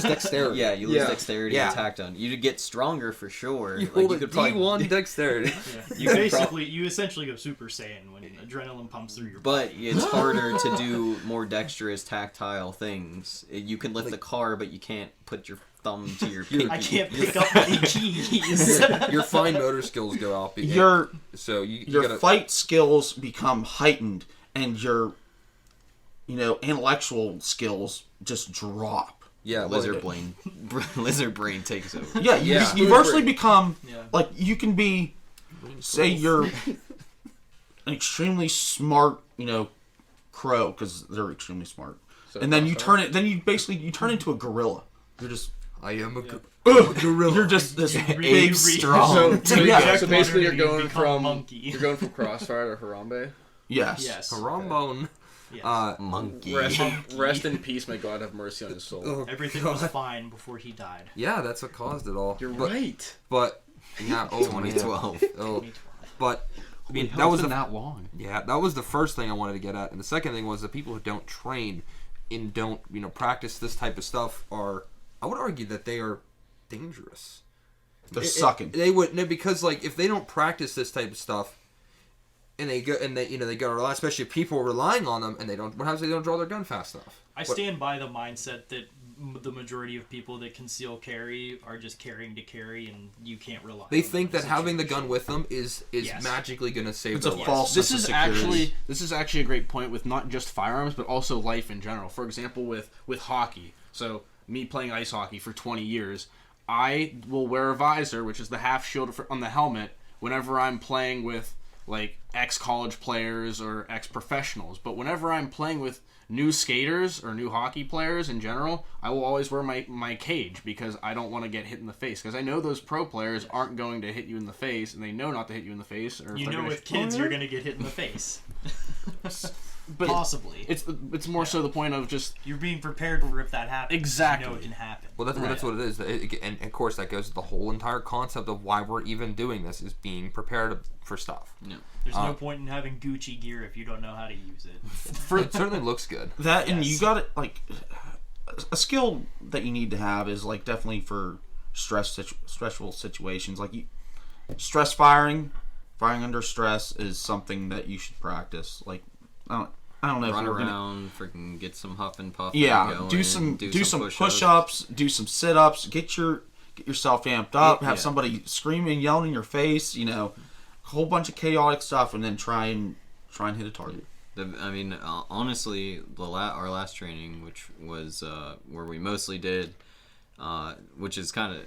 dexterity. Yeah, you lose dexterity and attack on. You get stronger for sure. You hold a D1 dexterity. You essentially go Super Saiyan when adrenaline pumps through your body. But it's harder to do more dexterous, tactile things. You can lift the car, but you can't put your thumb to your pinky. I can't pick up any keys. Your fine motor skills go out. Your gotta, fight skills become heightened, and your intellectual skills just drop. Yeah, lizard brain takes over. Yeah, you virtually become like you can be, say you're an extremely smart, crow because they're extremely smart, and then you turn into a gorilla. You're just I am a gorilla. You're just this big, So strong. basically, you're going from Crossfire to Harambe. Yes. Harambe. Yes. Monkey. Rest in peace. May God have mercy on his soul. Oh, Everything was fine before he died. Yeah, that's what caused it all. You're right. But yeah, 2012. Oh, but I mean, that wasn't that long. Yeah, that was the first thing I wanted to get at, and the second thing was the people who don't train and don't practice this type of stuff are. I would argue that they are dangerous. They're sucking. They would because if they don't practice this type of stuff. And they go rely, especially if people are relying on them, and they don't. What happens if they don't draw their gun fast enough? I stand by the mindset that the majority of people that conceal carry are just carrying to carry, and you can't rely. They think that having the gun with them is magically going to save their life. False. This is actually a great point with not just firearms, but also life in general. For example, with hockey. So me playing ice hockey for 20 years, I will wear a visor, which is the half shield on the helmet, whenever I'm playing with ex-college players or ex-professionals. But whenever I'm playing with new skaters or new hockey players in general, I will always wear my cage because I don't want to get hit in the face. Because I know those pro players aren't going to hit you in the face, and they know not to hit you in the face. Or with kids, you're going to get hit in the face. But possibly. It's more so the point of just... You're being prepared for if that happens. Exactly. You know it can happen. Well, that's what it is. And of course, that goes to the whole entire concept of why we're even doing this, is being prepared for stuff. Yeah. There's no point in having Gucci gear if you don't know how to use it. It certainly looks good. And you got it, a skill that you need to have is, definitely for stressful situations. Stress firing under stress is something that you should practice. I don't know. Run around, freaking get some huff and puff. Yeah, going, do some push-ups, do some sit-ups, get yourself amped up, have somebody screaming, yelling in your face, a whole bunch of chaotic stuff, and then try and hit a target. Honestly, our last training, which was where we mostly did, which is kind of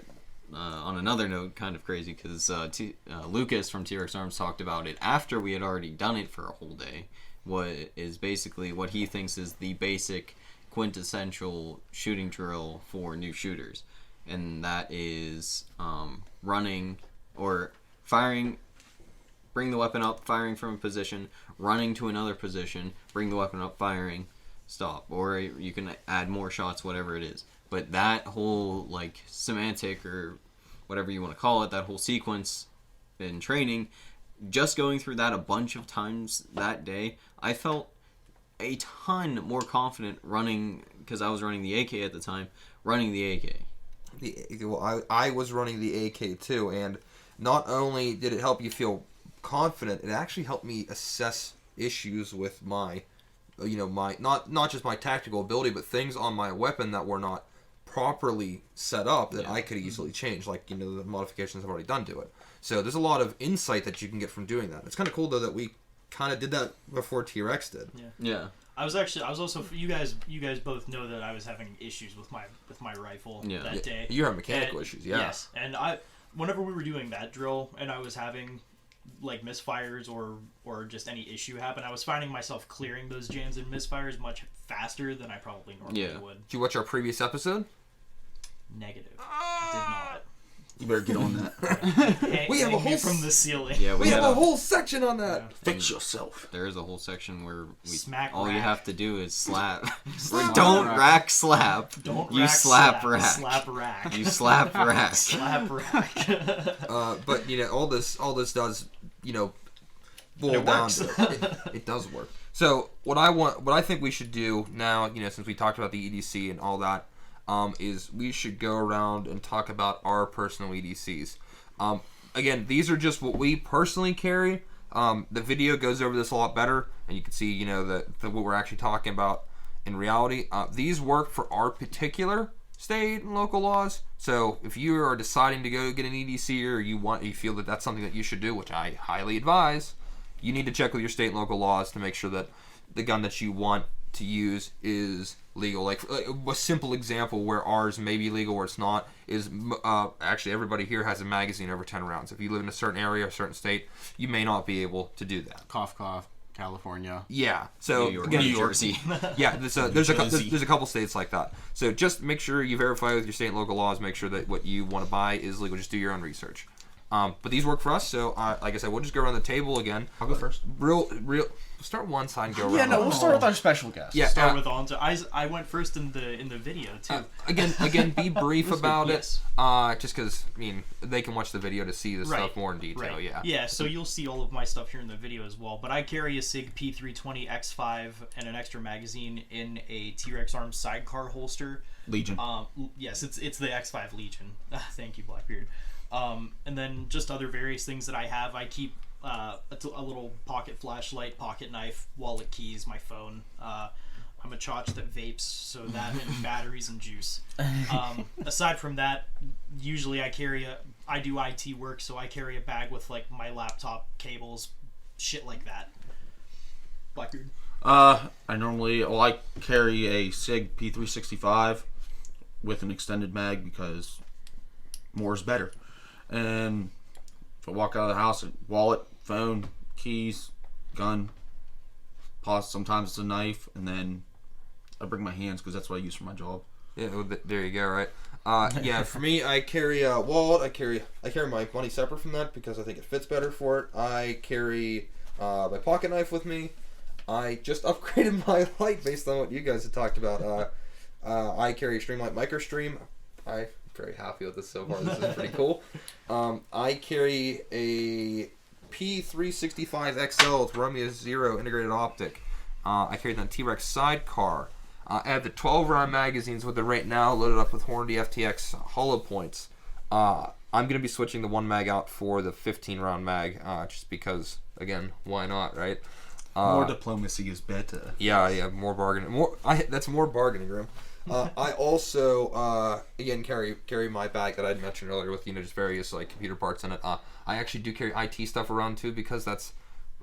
on another note, kind of crazy because Lucas from T-Rex Arms talked about it after we had already done it for a whole day. What is basically what he thinks is the basic quintessential shooting drill for new shooters, and that is running or firing, bring the weapon up, firing from a position, running to another position, bring the weapon up, firing, stop, or you can add more shots, whatever it is. But that whole semantic or whatever you want to call it, that whole sequence in training, just going through that a bunch of times that day, I felt a ton more confident running, because I was running the AK at the time, running the AK. I was running the AK too, and not only did it help you feel confident, it actually helped me assess issues with my not just my tactical ability, but things on my weapon that were not properly set up that I could easily change, like, the modifications I've already done to it. So there's a lot of insight that you can get from doing that. It's kind of cool, though, that we kind of did that before T-Rex did. Yeah. I was also you guys both know that I was having issues with my rifle that day. You have mechanical issues, yeah. Yes, and whenever we were doing that drill and I was having like misfires or just any issue happen, I was finding myself clearing those jams and misfires much faster than I probably normally would. Did you watch our previous episode? Negative. I did not. You better get on that. We have a whole from the ceiling. Yeah, we have a whole section on that. Yeah. Fix yourself. There is a whole section where Smack all rack. you have to do is slap. Slap Don't rack. rack slap. Don't you rack, slap rack. Slap rack. You slap rack. Slap rack. But all this does boil down to it does work. So what I think we should do now, since we talked about the EDC and all that, is we should go around and talk about our personal EDCs. Again, these are just what we personally carry. The video goes over this a lot better, and you can see, what we're actually talking about in reality. These work for our particular state and local laws. So if you are deciding to go get an EDC, or you feel that that's something that you should do, which I highly advise, you need to check with your state and local laws to make sure that the gun that you want to use is legal. Like a simple example where ours may be legal or it's not is actually everybody here has a magazine over 10 rounds. If you live in a certain area, a certain state, you may not be able to do that. Cough, cough. California. Yeah. So New again, Jersey. Yeah. There's a couple states like that. So just make sure you verify with your state and local laws. Make sure that what you want to buy is legal. Just do your own research. But these work for us. So like I said, we'll just go around the table again. I'll go first. Real. Start one side and go around. Yeah, no, we'll start with our special guest. Yeah. Start with Ontor. I went first in the video too. Again, be brief about yes. it. Just because they can watch the video to see the Right. stuff more in detail. Right. Yeah. Yeah, so you'll see all of my stuff here in the video as well. But I carry a SIG P320 X5 and an extra magazine in a T-Rex Arms sidecar holster. Legion. Yes, it's the X5 Legion. Thank you, Blackbeard. And then just other various things that I have. I keep a little pocket flashlight, pocket knife, wallet keys, my phone. I'm a chotch that vapes, so that and batteries and juice. Aside from that, usually I do IT work, so I carry a bag with like my laptop, cables, shit like that. Blackbeard. I carry a SIG P365 with an extended mag because more is better. And if I walk out of the house, wallet, phone, keys, gun, sometimes it's a knife, and then I bring my hands because that's what I use for my job. Yeah, well, there you go. Right. Yeah, for me, I carry a wallet. I carry my money separate from that because I think it fits better for it. I carry my pocket knife with me. I just upgraded my light based on what you guys had talked about. I carry a Streamlight MicroStream. I'm very happy with this so far. This is pretty cool. I carry a P365 XL with Romeo Zero integrated optic. I carry that T-Rex sidecar. I have the 12-round magazines with it right now, loaded up with Hornady FTX hollow points. I'm going to be switching the one mag out for the 15-round mag, just because, again, why not, right? More diplomacy is better. Yeah, more bargaining. That's more bargaining room. I also, again, carry my bag that I mentioned earlier with, just various, like, computer parts in it. I actually do carry IT stuff around, too, because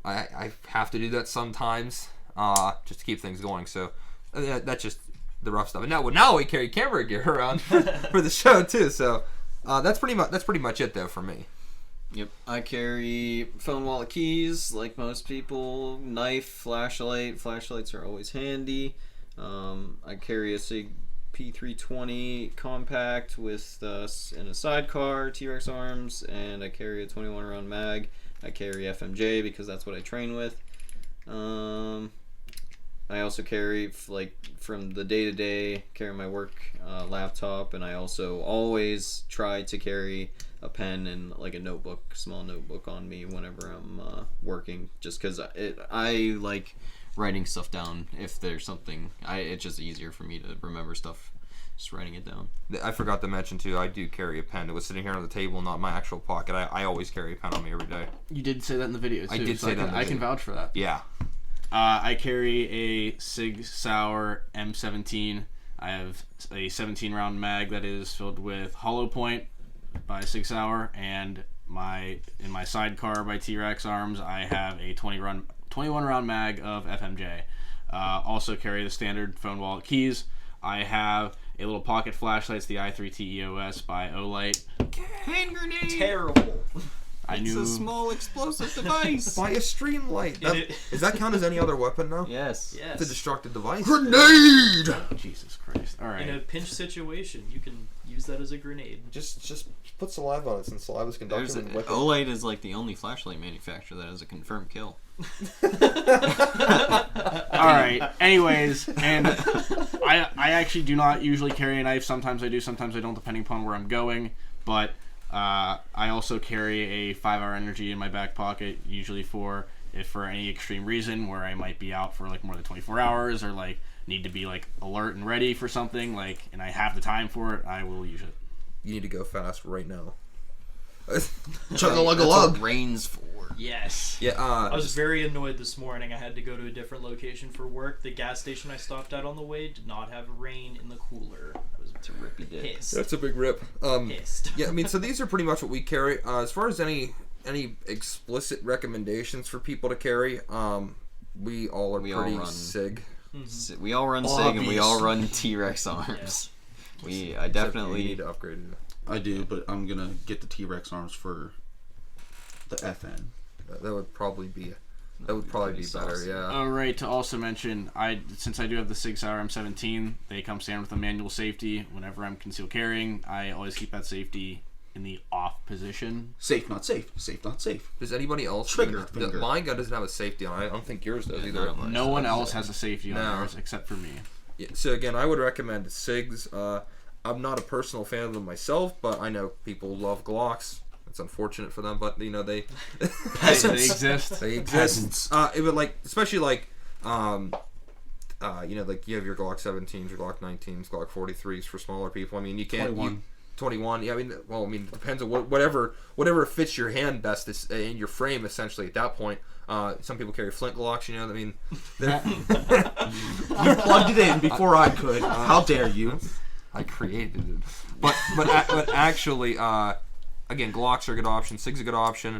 I have to do that sometimes, just to keep things going, so that's just the rough stuff. And now we carry camera gear around for the show, too, so that's pretty much it, though, for me. Yep, I carry phone, wallet, keys, like most people, knife, flashlight. Flashlights are always handy. I carry a SIG P320 compact with in a sidecar, T-Rex arms, and I carry a 21 round mag. I carry FMJ because that's what I train with. I also carry, like, from the day-to-day, carry my work laptop, and I also always try to carry a pen and, like, a small notebook on me whenever I'm working, just because I like writing stuff down. If there's something, it's just easier for me to remember stuff, just writing it down. I forgot to mention, too, I do carry a pen. It was sitting here on the table, not my actual pocket. I always carry a pen on me every day. You did say that in the video, too. I did say that in the I can video. vouch for that. Yeah. I carry a Sig Sauer M17 I have a 17 round mag that is filled with hollow point by 6 Hour, and in my sidecar by T-Rex Arms, I have a 21 round mag of FMJ. Also carry the standard phone wallet keys. I have a little pocket flashlight. It's the i3T EOS by Olight. Hand grenade! Terrible. It's a small explosive device. Buy a stream light. Does that count as any other weapon now? Yes. It's a destructive device. Grenade! Jesus Christ. All right. In a pinch situation, you can use that as a grenade. Just put saliva on it, since saliva's conductive. Olight is like the only flashlight manufacturer that has a confirmed kill. Alright, anyways, and I actually do not usually carry a knife. Sometimes I do, sometimes I don't, depending upon where I'm going. But I also carry a 5 Hour energy in my back pocket, usually for any extreme reason where I might be out for like more than 24 hours, or like need to be like alert and ready for something, like, and I have the time for it, I will use it. You need to go fast right now. Chug-a-lug-a-lug. Rains for. Yes. Yeah. I was very annoyed this morning. I had to go to a different location for work. The gas station I stopped at on the way did not have rain in the cooler. I was pissed. That's a big rip. Pissed. Yeah, I mean, so these are pretty much what we carry. As far as any explicit recommendations for people to carry, we all are pretty SIG. We all run SIG, and we all run T-Rex Arms. Yeah. I definitely need to upgrade it. I do, but I'm gonna get the T-Rex Arms for the FN. That would probably be better. Yeah. Alright, to also mention, since I do have the 6 Hour M17, they come standard with a manual safety. Whenever I'm concealed carrying, I always keep that safety in the off position. Safe, not safe. Safe, not safe. Does anybody else? Trigger. My gun doesn't have a safety on it. I don't think yours does either. No one else has a safety on theirs except for me. Yeah, so again, I would recommend SIGs. I'm not a personal fan of them myself, but I know people love Glocks. It's unfortunate for them, but you know they exist. They exist. It would especially you know, like you have your Glock 17s, your Glock 19s, Glock 43s for smaller people. I mean, you can't 21. Yeah, I mean, it depends on whatever fits your hand best in your frame. Essentially, at that point, some people carry flint Glocks. You know, I mean, you plugged it in before I could. How dare you? I created it, but actually, again, Glocks are a good option. SIG's a good option.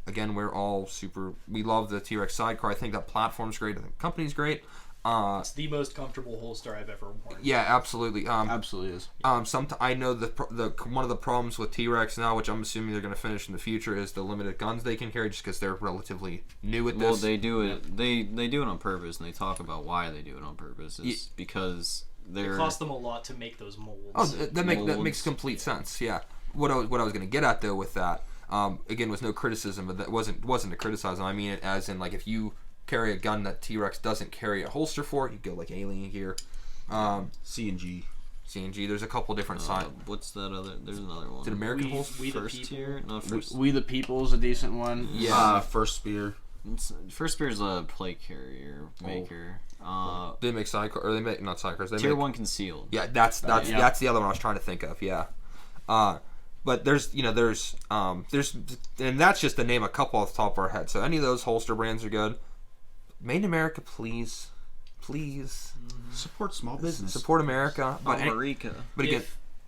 Again, we love the T-Rex sidecar. I think that platform's great. I think the company's great. It's the most comfortable holster I've ever worn. Yeah, absolutely. Absolutely is. I know the one of the problems with T-Rex now, which I'm assuming they're going to finish in the future, is the limited guns they can carry, just because they're relatively new at this. Well, they do it. They do it on purpose, and they talk about why they do it on purpose. It's because it costs them a lot to make those molds. Oh, that makes complete sense. Yeah. What I was going to get at though with that, again, was no criticism, but that wasn't to criticize them. I mean it as in, like, if you carry a gun that T-Rex doesn't carry a holster for, you go like alien gear. C&G. There's a couple different signs. What's that other? There's another one. Is it American holster? We the First People. tier? No, first. We the People's a decent one. Yeah. First Spear. First Spear's a plate carrier maker. They make sidecar, or they make not sidecars. They tier make 1 concealed. Yeah, that's the other one I was trying to think of. Yeah. But there's and that's just to name a couple off the top of our head. So any of those holster brands are good. Made in America, please. Support small business. Support America. But America. But again,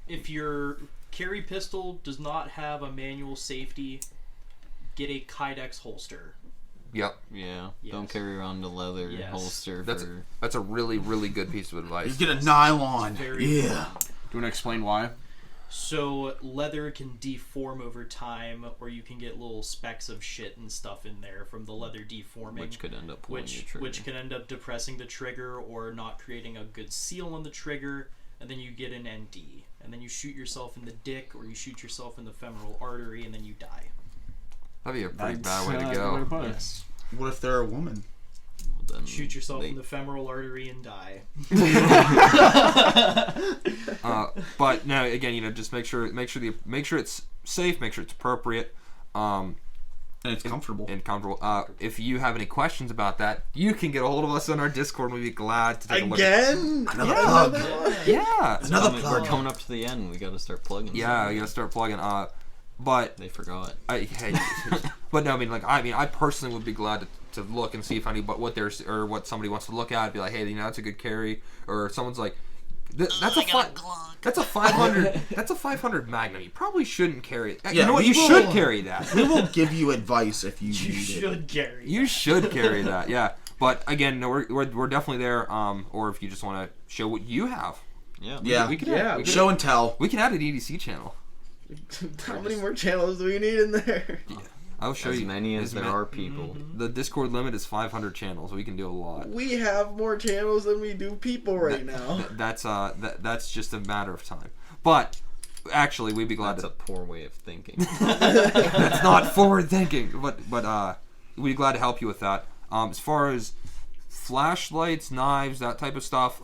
if your carry pistol does not have a manual safety, get a Kydex holster. Yep. Yeah. Yes. Don't carry around a leather holster. That's a really, really good piece of advice. You get a nylon. Do you want to explain why? So leather can deform over time, or you can get little specks of shit and stuff in there from the leather deforming, which could end up pulling your trigger. Which can end up depressing the trigger or not creating a good seal on the trigger, and then you get an ND, and then you shoot yourself in the dick, or you shoot yourself in the femoral artery, and then you die. That'd be a pretty bad way to go. Yes. What if they're a woman? Then shoot yourself in the femoral artery and die. But no, again, you know, just make sure it's safe, make sure it's appropriate, and it's comfortable. If you have any questions about that, you can get a hold of us on our Discord. We'd be glad to take a look. Again? Another plug. Yeah. Another plug. We're coming up to the end. We got to start plugging. Yeah, we got to start plugging. But they forgot. But no, I personally would be glad to look and see if what somebody wants to look at. Be like, hey, you know, that's a good carry. Or someone's like, That's a 500. That's a 500 Magnum. You probably shouldn't carry it. Yeah, you know what? You should carry that. We will give you advice if you You need should it. carry. You should carry that. Yeah. But again, no, we're definitely there. Or if you just want to show what you have, Yeah. we can Show and tell. we can add an EDC channel. How many more channels do we need in there? I'll show As you. many as there are people. The Discord limit is 500 channels. We can do a lot. We have more channels than we do people right now. That's just a matter of time. But actually, we'd be glad That's to. a poor way of thinking. That's not forward thinking. But we'd be glad to help you with that. As far as flashlights, knives, that type of stuff,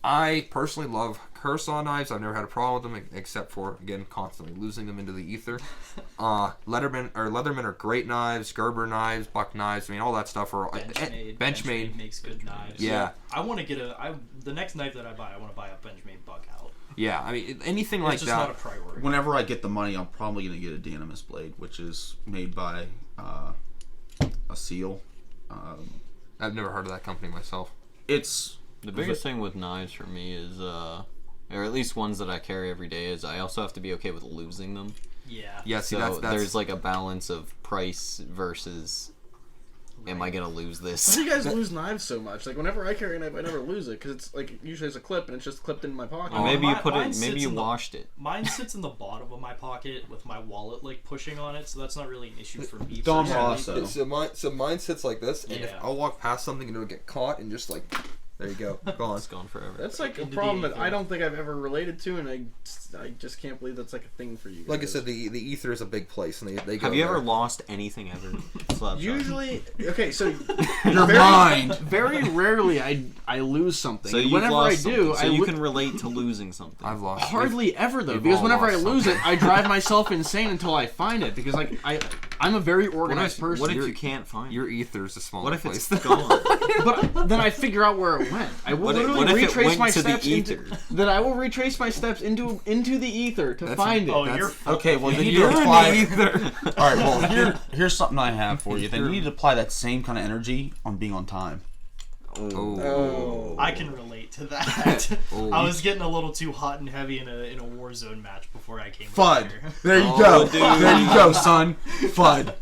I personally love Cursaw knives. I've never had a problem with them, except for, again, constantly losing them into the ether. Leatherman are great knives. Gerber knives, Buck knives. I mean, all that stuff are Benchmade makes good knives. Yeah. I want to get the next knife that I buy. I want to buy a Benchmade Buck out. Yeah, I mean, anything like It's just that. not a priority. Whenever I get the money, I'm probably going to get a Dynamis blade, which is made by a seal. I've never heard of that company myself. It's The biggest thing with knives for me is, or at least ones that I carry every day, is I also have to be okay with losing them. Yeah. Yeah, see, So that's there's like a balance of price versus, am I gonna lose Why this? do you guys lose knives so much? Like, whenever I carry a knife, I never lose it, because it's, like, usually it's a clip, and it's just clipped in my pocket. Or maybe you put Mine it. Maybe sits you in the- washed it. Mine sits in the bottom of my pocket with my wallet like pushing on it, so that's not really an issue for me. Dom personally. also. So mine sits like this, and if Yeah. I'll walk past something and it'll get caught and just like, there you go, gone. It's gone forever. That's like a Into the problem that ether. I don't think I've ever related to, and I just can't believe that's like a thing for you guys. Like I said, the ether is a big place, and they go Have you there. ever lost anything ever? Slapshot. Usually, okay, so your mind. Very rarely I lose something. So And you've whenever I lost do, something, so I you can relate to losing something. I've lost. hardly ever though, we've because all whenever I lost lose something. it, I drive myself insane until I find it. Because like I'm a very What organized if, person. what if you can't find it? Your ether is a smaller What if place. it's gone? But then I figure out where it went. I will What if- literally what if it retrace went my to the steps into. ether? Then I will retrace my steps into the ether to find it. Oh, That's- you're Okay, well, you need You're to in apply. the ether. All right, well, here's something I have for you. Then you need to apply that same kind of energy on being on time. Oh. I can relate to that. Oh. I was getting a little too hot and heavy in a Warzone match before I came Fud. here. There you Oh, go. dude. There you go, son. Fud.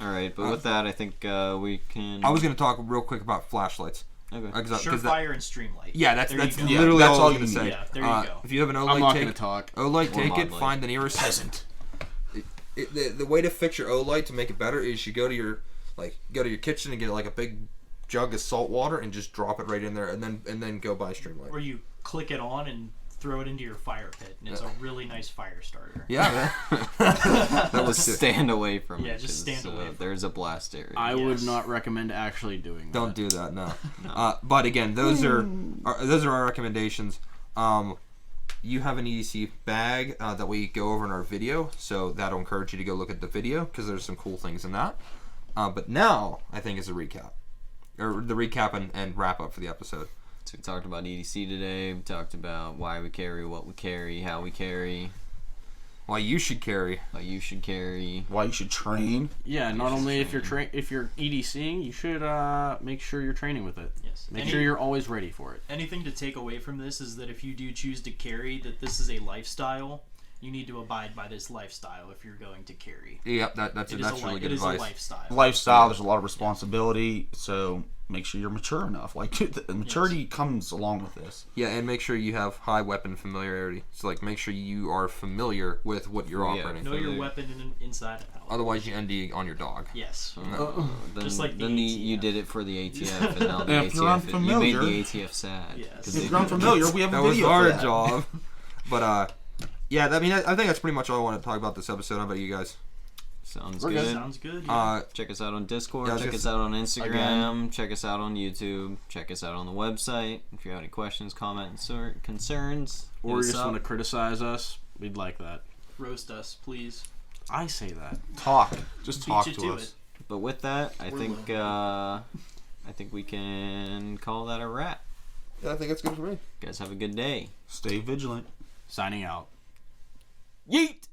All right, but with that, I think we can. I was gonna talk real quick about flashlights. Okay. Surefire and Streamlight. Yeah, that's There you go. Yeah, literally that's all I all was you gonna need. say. Yeah, there you go. If you have an I'm OLED, not take gonna talk. OLED, take mod it. light. Find the nearest peasant. The way to fix your OLED to make it better is you go to your kitchen and get like a big jug of salt water and just drop it right in there, and then go buy Streamlight. Or you click it on and throw it into your fire pit, and it's a really nice fire starter. Yeah, that was sick. Stand away from it. Yeah, just 'cause, stand away from There's a blast area. I would Yes. not recommend actually doing that. Don't do that, no. But again, those are our recommendations. You have an EDC bag that we go over in our video, so that'll encourage you to go look at the video because there's some cool things in that. But now I think is a recap, or the recap and wrap up for the episode. So we talked about EDC today. We talked about why we carry, what we carry, how we carry, Why you should carry. how you should carry. Why you should train. Yeah, not only if you're EDCing, you should make sure you're training with it. Yes. Make sure you're always ready for it. Anything to take away from this is that if you do choose to carry, that this is a lifestyle. You need to abide by this lifestyle if you're going to carry. Yep, that's really good It is advice. a lifestyle. Lifestyle, there's a lot of responsibility, so make sure you're mature enough. Like, the maturity comes along with this. Yeah, and make sure you have high weapon familiarity. So like, make sure you are familiar with what you're Yeah. operating. Know your weapon inside and out. Otherwise, you ND on your dog. Yes. Then, Just like the then you ATF. did it for the ATF, and now the If you're ATF, you made unfamiliar- the ATF sad. Yes. 'cause If they you're unfamiliar, we have a That was video our for that. job. But yeah, I mean, I think that's pretty much all I want to talk about this episode. How about you guys? Sounds We're good. good. Sounds good. Yeah. Check us out on Discord. Yeah, I was check gonna us out on Instagram. Again. Check us out on YouTube. Check us out on the website. If you have any questions, comments, or concerns, Or hit you us just up. want to criticize us, we'd like that. Roast us, please. I say that. Talk. Just Beat talk you to to us. it. But with that, I We're think we can call that a wrap. Yeah, I think that's good for me. You guys have a good day. Stay vigilant. Signing out. Yeet!